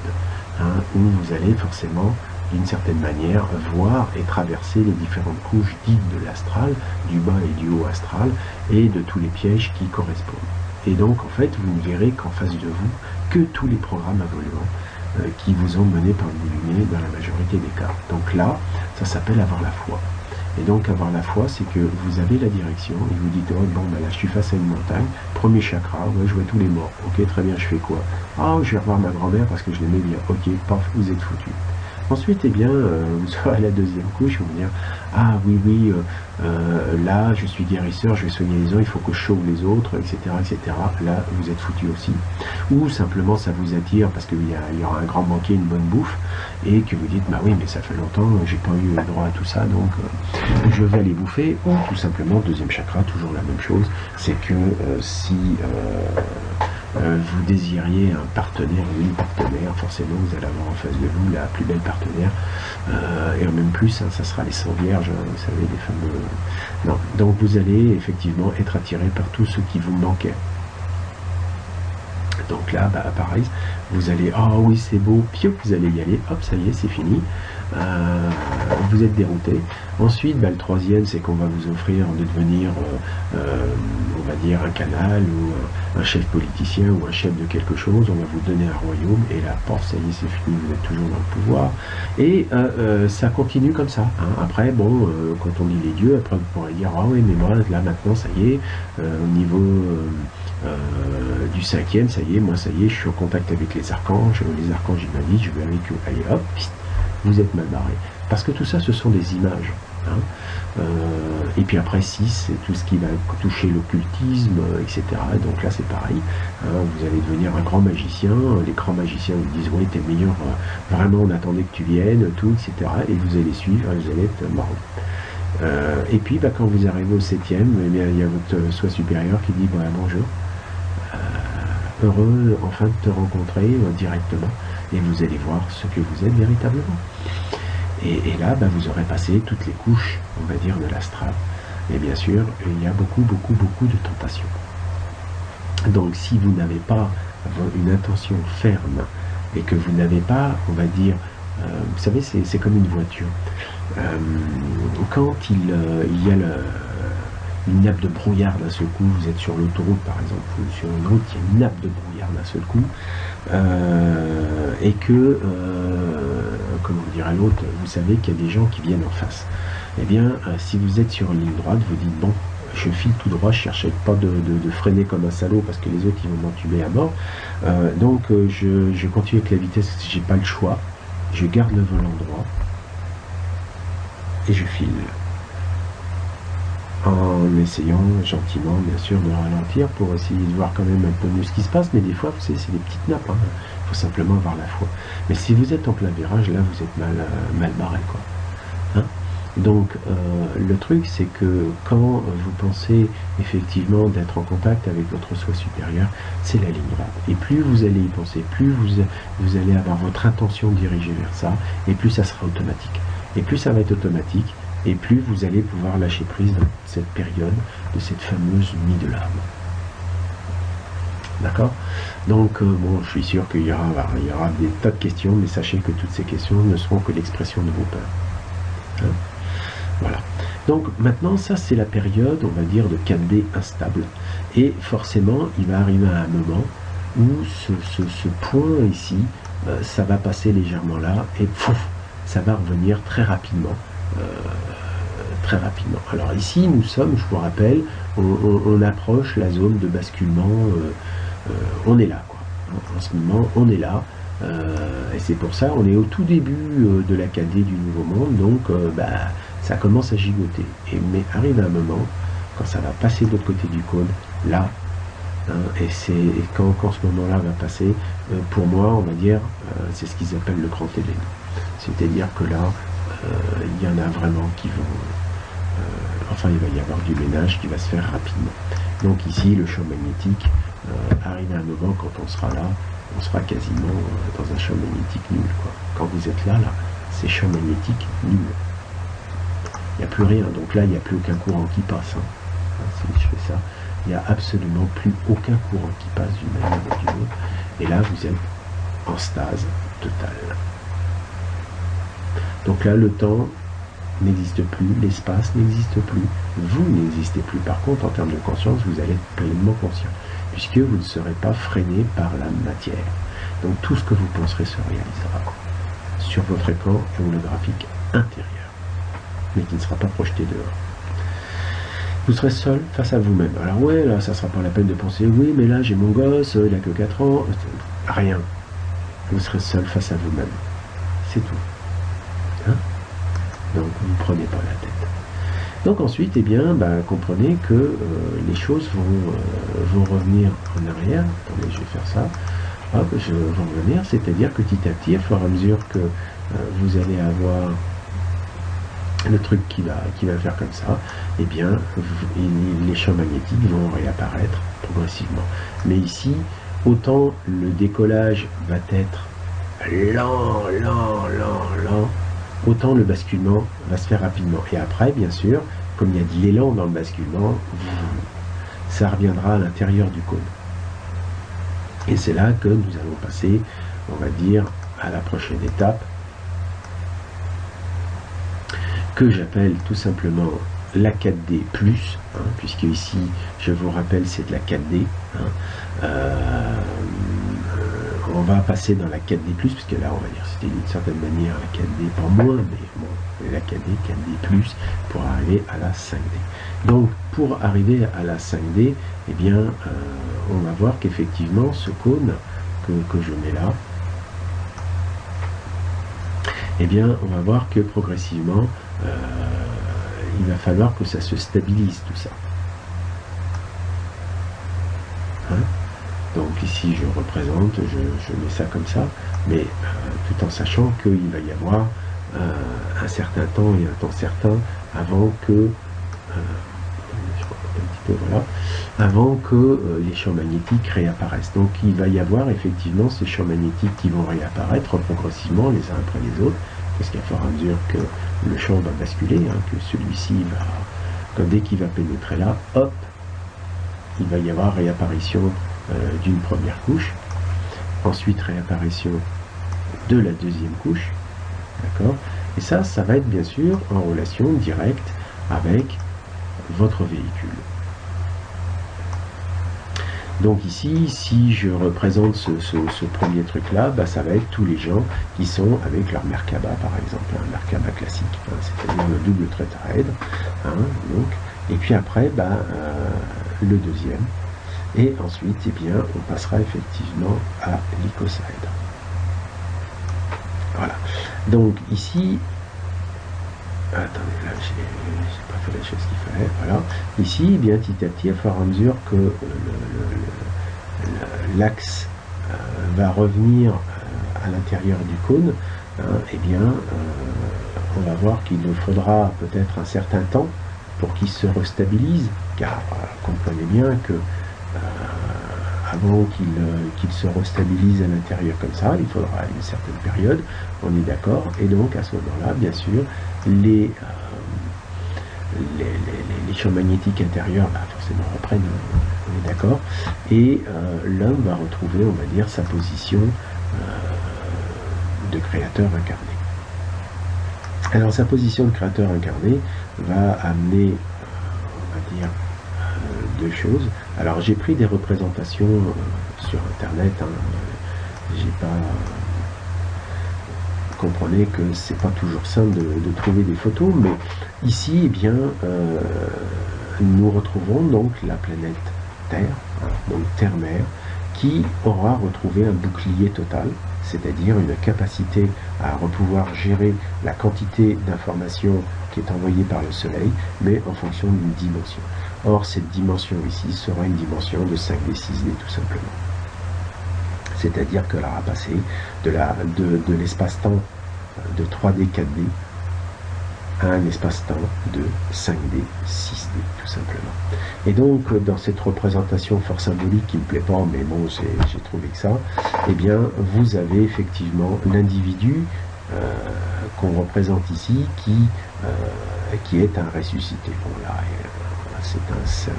hein, où vous allez forcément, d'une certaine manière, voir et traverser les différentes couches dites de l'astral, du bas et du haut astral, et de tous les pièges qui correspondent. Et donc, en fait, vous ne verrez qu'en face de vous que tous les programmes évoluants qui vous ont mené par le bout du nez dans la majorité des cas. Donc là, ça s'appelle avoir la foi. Et donc avoir la foi, c'est que vous avez la direction et vous dites, oh, bon, là je suis face à une montagne, premier chakra, ouais, je vois tous les morts, ok, très bien, je fais quoi? Ah, je vais revoir ma grand-mère parce que je l'aimais bien, ok, paf, vous êtes foutu. Ensuite, eh bien, vous serez à la deuxième couche, vous vous dire, ah oui, là, je suis guérisseur, je vais soigner les uns, il faut que je sauve les autres, etc., etc. Là, vous êtes foutu aussi. Ou simplement, ça vous attire parce qu'il y aura un grand banquet, une bonne bouffe, et que vous dites, bah oui, mais ça fait longtemps, j'ai pas eu le droit à tout ça, donc je vais aller bouffer. Ou tout simplement, deuxième chakra, toujours la même chose, c'est que si vous désiriez un partenaire ou une partenaire, forcément vous allez avoir en face de vous la plus belle partenaire, et en même plus, hein, ça sera les 100 vierges, hein, vous savez, les fameux... Non. Donc vous allez effectivement être attiré par tout ce qui vous manquait. Donc là, pareil, vous allez, oh oui, c'est beau, puis vous allez y aller, hop, ça y est, c'est fini. Vous êtes dérouté. Ensuite, le troisième, c'est qu'on va vous offrir de devenir, on va dire, un canal ou un chef politicien ou un chef de quelque chose. On va vous donner un royaume et là, paf, ça y est, c'est fini, vous êtes toujours dans le pouvoir. Et ça continue comme ça. Hein. Après, bon, quand on dit les dieux, après vous pourrez dire, ah oui, mais moi, là, maintenant, ça y est, au niveau... du cinquième, ça y est, moi ça y est, je suis en contact avec les archanges ils m'invitent, je vais avec eux, allez hop, vous êtes mal barré. Parce que tout ça, ce sont des images. Hein. Et puis après 6, c'est tout ce qui va toucher l'occultisme, etc. Et donc là, c'est pareil. Hein, vous allez devenir un grand magicien. Les grands magiciens vous disent, oui, t'es le meilleur, vraiment, on attendait que tu viennes, tout, etc. Et vous allez suivre, et vous allez être marrant. Et puis, quand vous arrivez au 7e, eh bien, il y a votre soi supérieur qui dit, bonjour. Heureux enfin de te rencontrer directement et vous allez voir ce que vous êtes véritablement. Et là, vous aurez passé toutes les couches, on va dire, de l'astral. Et bien sûr, il y a beaucoup de tentations. Donc si vous n'avez pas une intention ferme et que vous n'avez pas, on va dire, vous savez, c'est comme une voiture. Quand il y a une nappe de brouillard d'un seul coup, vous êtes sur l'autoroute par exemple, ou sur une route, il y a une nappe de brouillard d'un seul coup, et que, comment dire à l'autre, vous savez qu'il y a des gens qui viennent en face. Eh bien, si vous êtes sur une ligne droite, vous dites, bon, je file tout droit, je ne cherche pas de freiner comme un salaud, parce que les autres, ils vont m'entuber à mort. Donc, je continue avec la vitesse, j'ai pas le choix, je garde le volant droit, et je file. En essayant gentiment, bien sûr, de ralentir pour essayer de voir quand même un peu mieux ce qui se passe, mais des fois, vous savez, c'est des petites nappes, hein. Il faut simplement avoir la foi. Mais si vous êtes en plein virage, là, vous êtes mal barré, quoi. Hein. Donc, le truc, c'est que quand vous pensez effectivement d'être en contact avec votre soi supérieur, c'est la ligne droite. Et plus vous allez y penser, plus vous allez avoir votre intention dirigée vers ça, et plus ça sera automatique. Et plus ça va être automatique, et plus vous allez pouvoir lâcher prise dans cette période de cette fameuse nuit de l'âme. D'accord? Donc, bon, je suis sûr qu'il y aura des tas de questions, mais sachez que toutes ces questions ne seront que l'expression de vos peurs. Hein? Voilà. Donc, maintenant, ça, c'est la période, on va dire, de 4D instable. Et forcément, il va arriver à un moment où ce point ici, ça va passer légèrement là, et pouf, ça va revenir très rapidement. Très rapidement. Alors ici, nous sommes, je vous rappelle, on approche la zone de basculement, on est là, quoi. En ce moment, on est là, et c'est pour ça, on est au tout début de la 4D du Nouveau Monde, donc ça commence à gigoter. Mais arrive un moment, quand ça va passer de l'autre côté du cône, là, hein, et quand ce moment-là va passer, pour moi, on va dire, c'est ce qu'ils appellent le grand événement. C'est-à-dire que là, il y en a vraiment qui vont... enfin, il va y avoir du ménage qui va se faire rapidement. Donc ici, le champ magnétique, arrive à un moment, quand on sera là, on sera quasiment dans un champ magnétique nul, quoi. Quand vous êtes là, c'est champ magnétique nul. Il n'y a plus rien. Donc là, il n'y a plus aucun courant qui passe. Hein. Si je fais ça, il n'y a absolument plus aucun courant qui passe d'une manière ou d'une autre. Et là, vous êtes en stase totale. Donc là, le temps n'existe plus, l'espace n'existe plus, vous n'existez plus. Par contre, en termes de conscience, vous allez être pleinement conscient, puisque vous ne serez pas freiné par la matière. Donc tout ce que vous penserez se réalisera sur votre écran holographique intérieur, mais qui ne sera pas projeté dehors. Vous serez seul face à vous-même. Alors ouais, là, ça ne sera pas la peine de penser, oui, mais là, j'ai mon gosse, il n'a que 4 ans. Rien. Vous serez seul face à vous-même. C'est tout. Hein? Donc, vous ne prenez pas la tête. Donc ensuite, eh bien, comprenez que les choses vont revenir en arrière. Attendez, je vais faire ça. Hop, je vais revenir. C'est-à-dire que petit à petit, au fur et à mesure que vous allez avoir le truc qui va faire comme ça, eh bien, les champs magnétiques vont réapparaître progressivement. Mais ici, autant le décollage va être lent, autant le basculement va se faire rapidement. Et après, bien sûr, comme il y a de l'élan dans le basculement, ça reviendra à l'intérieur du cône. Et c'est là que nous allons passer, on va dire, à la prochaine étape, que j'appelle tout simplement la 4D+, hein, puisque ici, je vous rappelle, c'est de la 4D. Hein, on va passer dans la 4D+, puisque là, on va dire, c'était d'une certaine manière la 4D, pas moins, mais bon, la 4D, 4D+, pour arriver à la 5D. Donc, pour arriver à la 5D, eh bien, on va voir qu'effectivement, ce cône que je mets là, eh bien, on va voir que progressivement, il va falloir que ça se stabilise, tout ça. Hein? Donc ici, je représente, je mets ça comme ça, mais tout en sachant qu'il va y avoir un certain temps et un temps certain avant que, voilà, avant que les champs magnétiques réapparaissent. Donc il va y avoir effectivement ces champs magnétiques qui vont réapparaître progressivement les uns après les autres, parce qu'à fur et à mesure que le champ va basculer, hein, que celui-ci va, dès qu'il va pénétrer là, hop, il va y avoir réapparition d'une première couche, ensuite réapparition de la deuxième couche, d'accord? Et ça va être bien sûr en relation directe avec votre véhicule. Donc ici, si je représente ce premier truc-là, ça va être tous les gens qui sont avec leur Merkaba, par exemple, un Merkaba classique, hein, c'est-à-dire le double tetrahèdre, hein, donc, et puis après, le deuxième, et ensuite, eh bien, on passera effectivement à l'icosahèdre. Voilà. Donc ici, attendez, là, j'ai pas fait la chose qu'il fallait, voilà. Ici, eh bien, petit à petit, à fur et à mesure que l'axe va revenir à l'intérieur du cône, hein, eh bien, on va voir qu'il nous faudra peut-être un certain temps pour qu'il se restabilise, car comprenez bien que avant qu'il se restabilise à l'intérieur comme ça, il faudra une certaine période, on est d'accord, et donc à ce moment-là, bien sûr, les champs magnétiques intérieurs, forcément reprennent, on est d'accord, et l'homme va retrouver, on va dire, sa position de créateur incarné. Alors sa position de créateur incarné va amener, on va dire, deux choses. Alors j'ai pris des représentations sur internet, hein, j'ai pas... comprenez que c'est pas toujours simple de trouver des photos, mais ici, eh bien, nous retrouvons donc la planète Terre, hein, donc Terre-Mère, qui aura retrouvé un bouclier total, c'est-à-dire une capacité à pouvoir gérer la quantité d'informations qui est envoyée par le Soleil, mais en fonction d'une dimension. Or, cette dimension ici sera une dimension de 5D, 6D tout simplement. C'est-à-dire qu'elle aura passé de l'espace-temps de 3D, 4D à un espace-temps de 5D, 6D, tout simplement. Et donc, dans cette représentation fort symbolique qui ne me plaît pas, mais bon, j'ai trouvé que ça, eh bien, vous avez effectivement l'individu qu'on représente ici qui est un ressuscité. Bon, là, c'est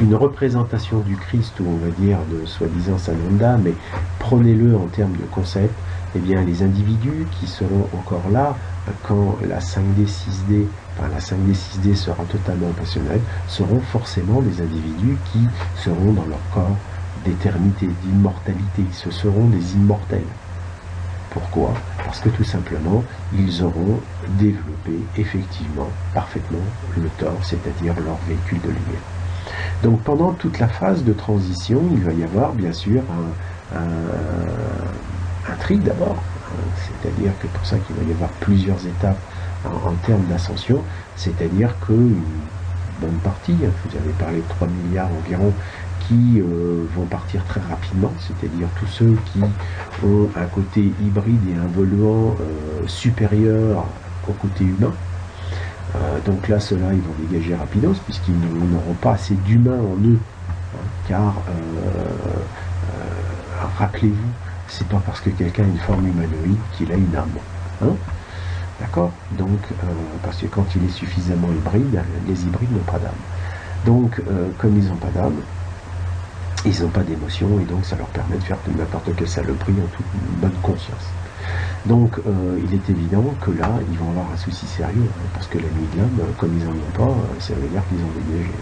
une représentation du Christ, ou on va dire de soi-disant Sananda, mais prenez-le en termes de concept. Eh bien, les individus qui seront encore là quand la 5D, 6D, enfin la 5D, 6D sera totalement opérationnelle, seront forcément des individus qui seront dans leur corps d'éternité, d'immortalité. Ce seront des immortels. Pourquoi? Parce que tout simplement, ils auront développé effectivement, parfaitement, le Torah, c'est-à-dire leur véhicule de lumière. Donc pendant toute la phase de transition, il va y avoir bien sûr un tri d'abord, c'est-à-dire que pour ça qu'il va y avoir plusieurs étapes en termes d'ascension, c'est-à-dire qu'une bonne partie, vous avez parlé de 3 milliards environ, qui vont partir très rapidement, c'est-à-dire tous ceux qui ont un côté hybride et un volume supérieur au côté humain. Donc là, ceux-là, ils vont dégager rapidement, puisqu'ils n'auront pas assez d'humains en eux, hein, car rappelez-vous, c'est pas parce que quelqu'un a une forme humanoïde qu'il a une âme. Hein, d'accord? Donc, parce que quand il est suffisamment hybride, les hybrides n'ont pas d'âme. Donc, comme ils n'ont pas d'âme, ils n'ont pas d'émotion, et donc ça leur permet de faire n'importe quelle saloperie en toute bonne conscience. Donc, il est évident que là, ils vont avoir un souci sérieux, hein, parce que la nuit de l'âme, comme ils n'en ont pas, ça veut dire qu'ils ont dégagé.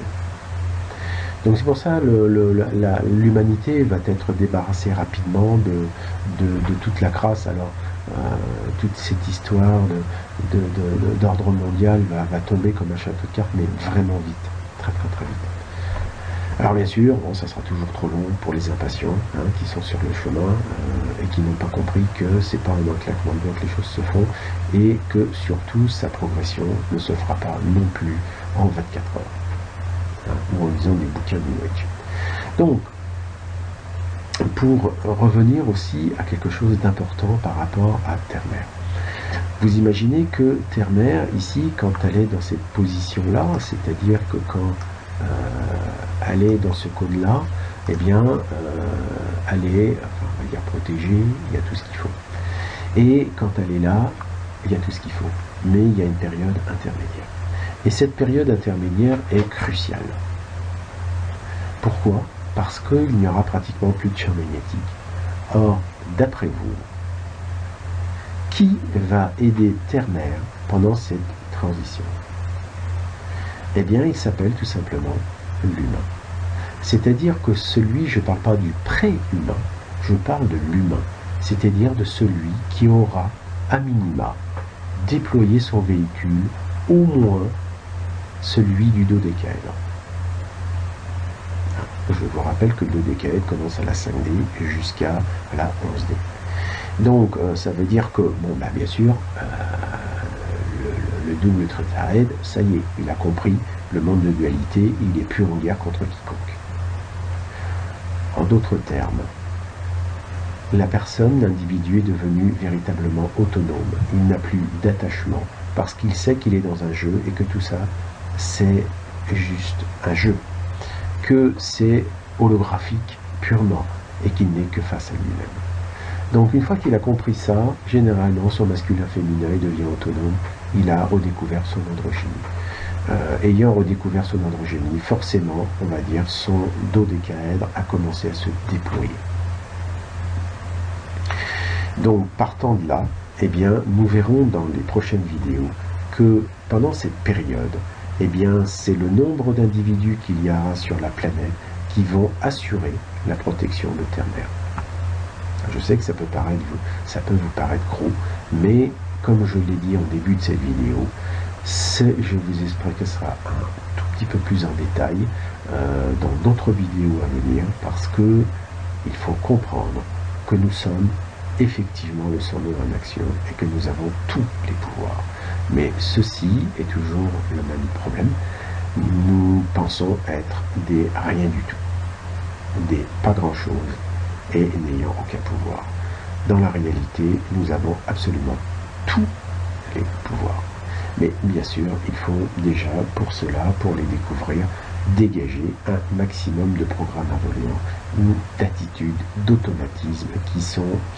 Donc c'est pour ça l'humanité va être débarrassée rapidement de toute la crasse. Alors toute cette histoire d'ordre mondial va tomber comme un château de cartes, mais vraiment vite, très très très vite. Alors bien sûr, bon, ça sera toujours trop long pour les impatients, hein, qui sont sur le chemin et qui n'ont pas compris que c'est pas en un claquement de doigts que les choses se font, et que surtout sa progression ne se fera pas non plus en 24 heures. Ou en lisant des bouquins de New Age. Donc, pour revenir aussi à quelque chose d'important par rapport à Terre-Mère. Vous imaginez que Terre-Mère, ici, quand elle est dans cette position-là, c'est-à-dire que quand elle est dans ce cône-là, eh bien, elle est, enfin, on va dire protégée, il y a tout ce qu'il faut. Et quand elle est là, il y a tout ce qu'il faut. Mais il y a une période intermédiaire. Et cette période intermédiaire est cruciale. Pourquoi? Parce qu'il n'y aura pratiquement plus de champ magnétique. Or, d'après vous, qui va aider Terre-Mère pendant cette transition? Eh bien, il s'appelle tout simplement l'humain. C'est-à-dire que celui, je ne parle pas du pré-humain, je parle de l'humain. C'est-à-dire de celui qui aura, à minima, déployé son véhicule, au moins celui du dodécaèdre. Je vous rappelle que le dodécaèdre commence à la 5D jusqu'à la 11D. Donc ça veut dire que, bon, bah, bien sûr, le double tétraèdre, ça y est, il a compris le monde de dualité, il n'est plus en guerre contre quiconque. En d'autres termes, la personne, l'individu est devenu véritablement autonome. Il n'a plus d'attachement parce qu'il sait qu'il est dans un jeu et que tout ça, c'est juste un jeu, que c'est holographique purement et qu'il n'est que face à lui-même. Donc une fois qu'il a compris ça, généralement son masculin féminin devient autonome, il a redécouvert son androgynie. ayant redécouvert son androgénie, forcément, on va dire, son dodécaèdre a commencé à se déployer. Donc, partant de là, eh bien, nous verrons dans les prochaines vidéos que pendant cette période, eh bien, c'est le nombre d'individus qu'il y aura sur la planète qui vont assurer la protection de Terre-Mère. Je sais que ça peut vous paraître gros, mais comme je l'ai dit en début de cette vidéo, je vous expliquerai que ce sera un tout petit peu plus en détail dans d'autres vidéos à venir, parce que il faut comprendre que nous sommes effectivement le Sang Noir en action et que nous avons tous les pouvoirs. Mais ceci est toujours le même problème. Nous pensons être des rien du tout, des pas grand-chose et n'ayant aucun pouvoir. Dans la réalité, nous avons absolument tous les pouvoirs. Mais bien sûr, il faut déjà, pour cela, pour les découvrir, dégager un maximum de programmes ou d'attitudes, d'automatismes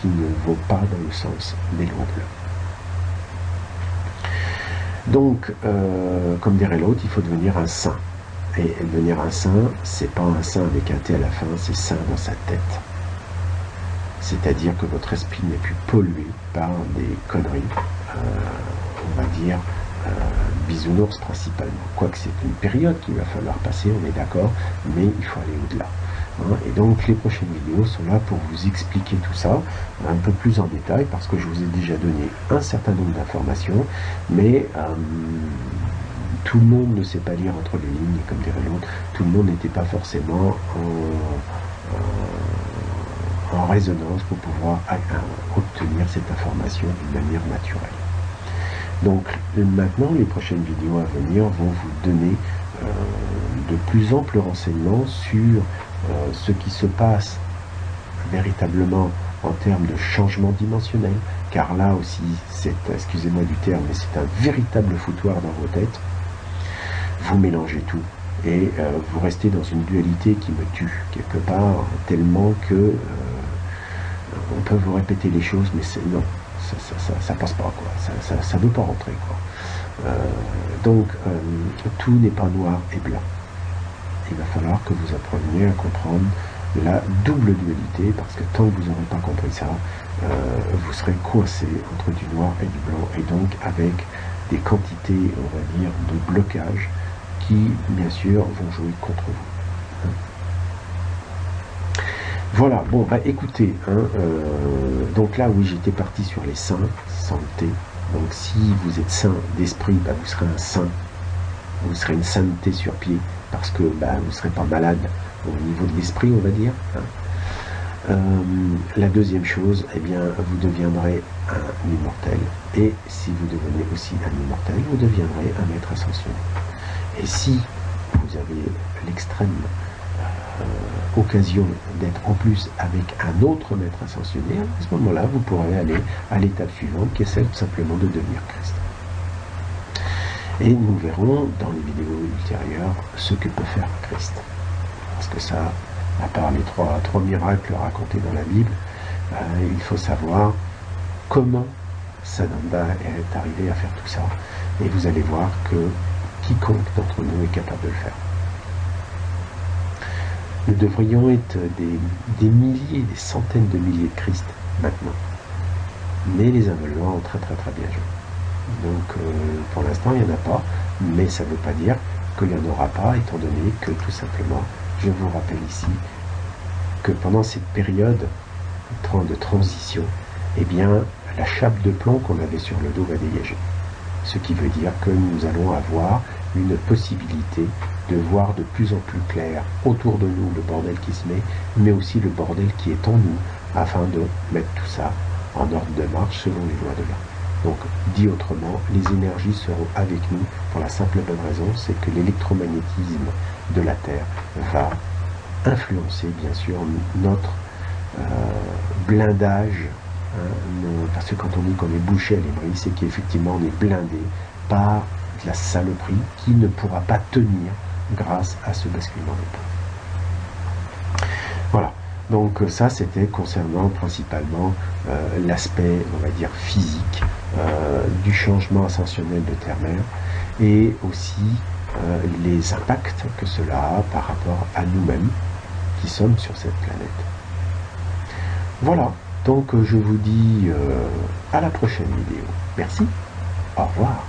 qui ne vont pas dans le sens des lois de l'homme. Donc, comme dirait l'autre, il faut devenir un saint. Et devenir un saint, c'est pas un saint avec un T à la fin, c'est saint dans sa tête. C'est-à-dire que votre esprit n'est plus pollué par des conneries, on va dire, bisounours principalement. Quoique c'est une période qu'il va falloir passer, on est d'accord, mais il faut aller au-delà. Et donc les prochaines vidéos sont là pour vous expliquer tout ça un peu plus en détail, parce que je vous ai déjà donné un certain nombre d'informations, mais tout le monde ne sait pas lire entre les lignes, comme dirait l'autre, tout le monde n'était pas forcément en résonance pour pouvoir obtenir cette information d'une manière naturelle. Donc maintenant, les prochaines vidéos à venir vont vous donner de plus amples renseignements sur ce qui se passe véritablement en termes de changement dimensionnel, car là aussi, excusez-moi du terme, mais c'est un véritable foutoir dans vos têtes. Vous mélangez tout et vous restez dans une dualité qui me tue quelque part, tellement que on peut vous répéter les choses, mais non, ça passe pas, quoi. Ça veut pas rentrer, quoi. Donc tout n'est pas noir et blanc. Il va falloir que vous appreniez à comprendre la double dualité, parce que tant que vous n'aurez pas compris ça, vous serez coincé entre du noir et du blanc, et donc avec des quantités, on va dire, de blocage qui, bien sûr, vont jouer contre vous. Voilà, bon, bah écoutez, donc là, oui, j'étais parti sur les saints, santé. Donc si vous êtes saint d'esprit, bah, vous serez un saint, vous serez une sainteté sur pied, parce que bah, vous ne serez pas malade au niveau de l'esprit, on va dire. La deuxième chose, eh bien, vous deviendrez un immortel. Et si vous devenez aussi un immortel, vous deviendrez un maître ascensionné. Et si vous avez l'extrême occasion d'être en plus avec un autre maître ascensionné, à ce moment-là, vous pourrez aller à l'étape suivante, qui est celle tout simplement de devenir Christ. Et nous verrons dans les vidéos ultérieures ce que peut faire Christ. Parce que ça, à part les trois miracles racontés dans la Bible, il faut savoir comment Sananda est arrivé à faire tout ça. Et vous allez voir que quiconque d'entre nous est capable de le faire. Nous devrions être des milliers, des centaines de milliers de Christ maintenant. Mais les Involants ont très bien joué. Donc pour l'instant il n'y en a pas, mais ça ne veut pas dire qu'il n'y en aura pas, étant donné que tout simplement, je vous rappelle ici, que pendant cette période de transition, eh bien la chape de plomb qu'on avait sur le dos va dégager. Ce qui veut dire que nous allons avoir une possibilité de voir de plus en plus clair autour de nous le bordel qui se met, mais aussi le bordel qui est en nous, afin de mettre tout ça en ordre de marche selon les lois de l'art. Donc, dit autrement, les énergies seront avec nous pour la simple et bonne raison, c'est que l'électromagnétisme de la Terre va influencer, bien sûr, notre blindage, parce que quand on dit qu'on est bouché à l'ébris, c'est qu'effectivement on est blindé par de la saloperie qui ne pourra pas tenir grâce à ce basculement de temps. Voilà. Donc ça, c'était concernant principalement l'aspect, on va dire, physique du changement ascensionnel de Terre-Mère, et aussi les impacts que cela a par rapport à nous-mêmes qui sommes sur cette planète. Voilà, donc je vous dis à la prochaine vidéo. Merci, au revoir.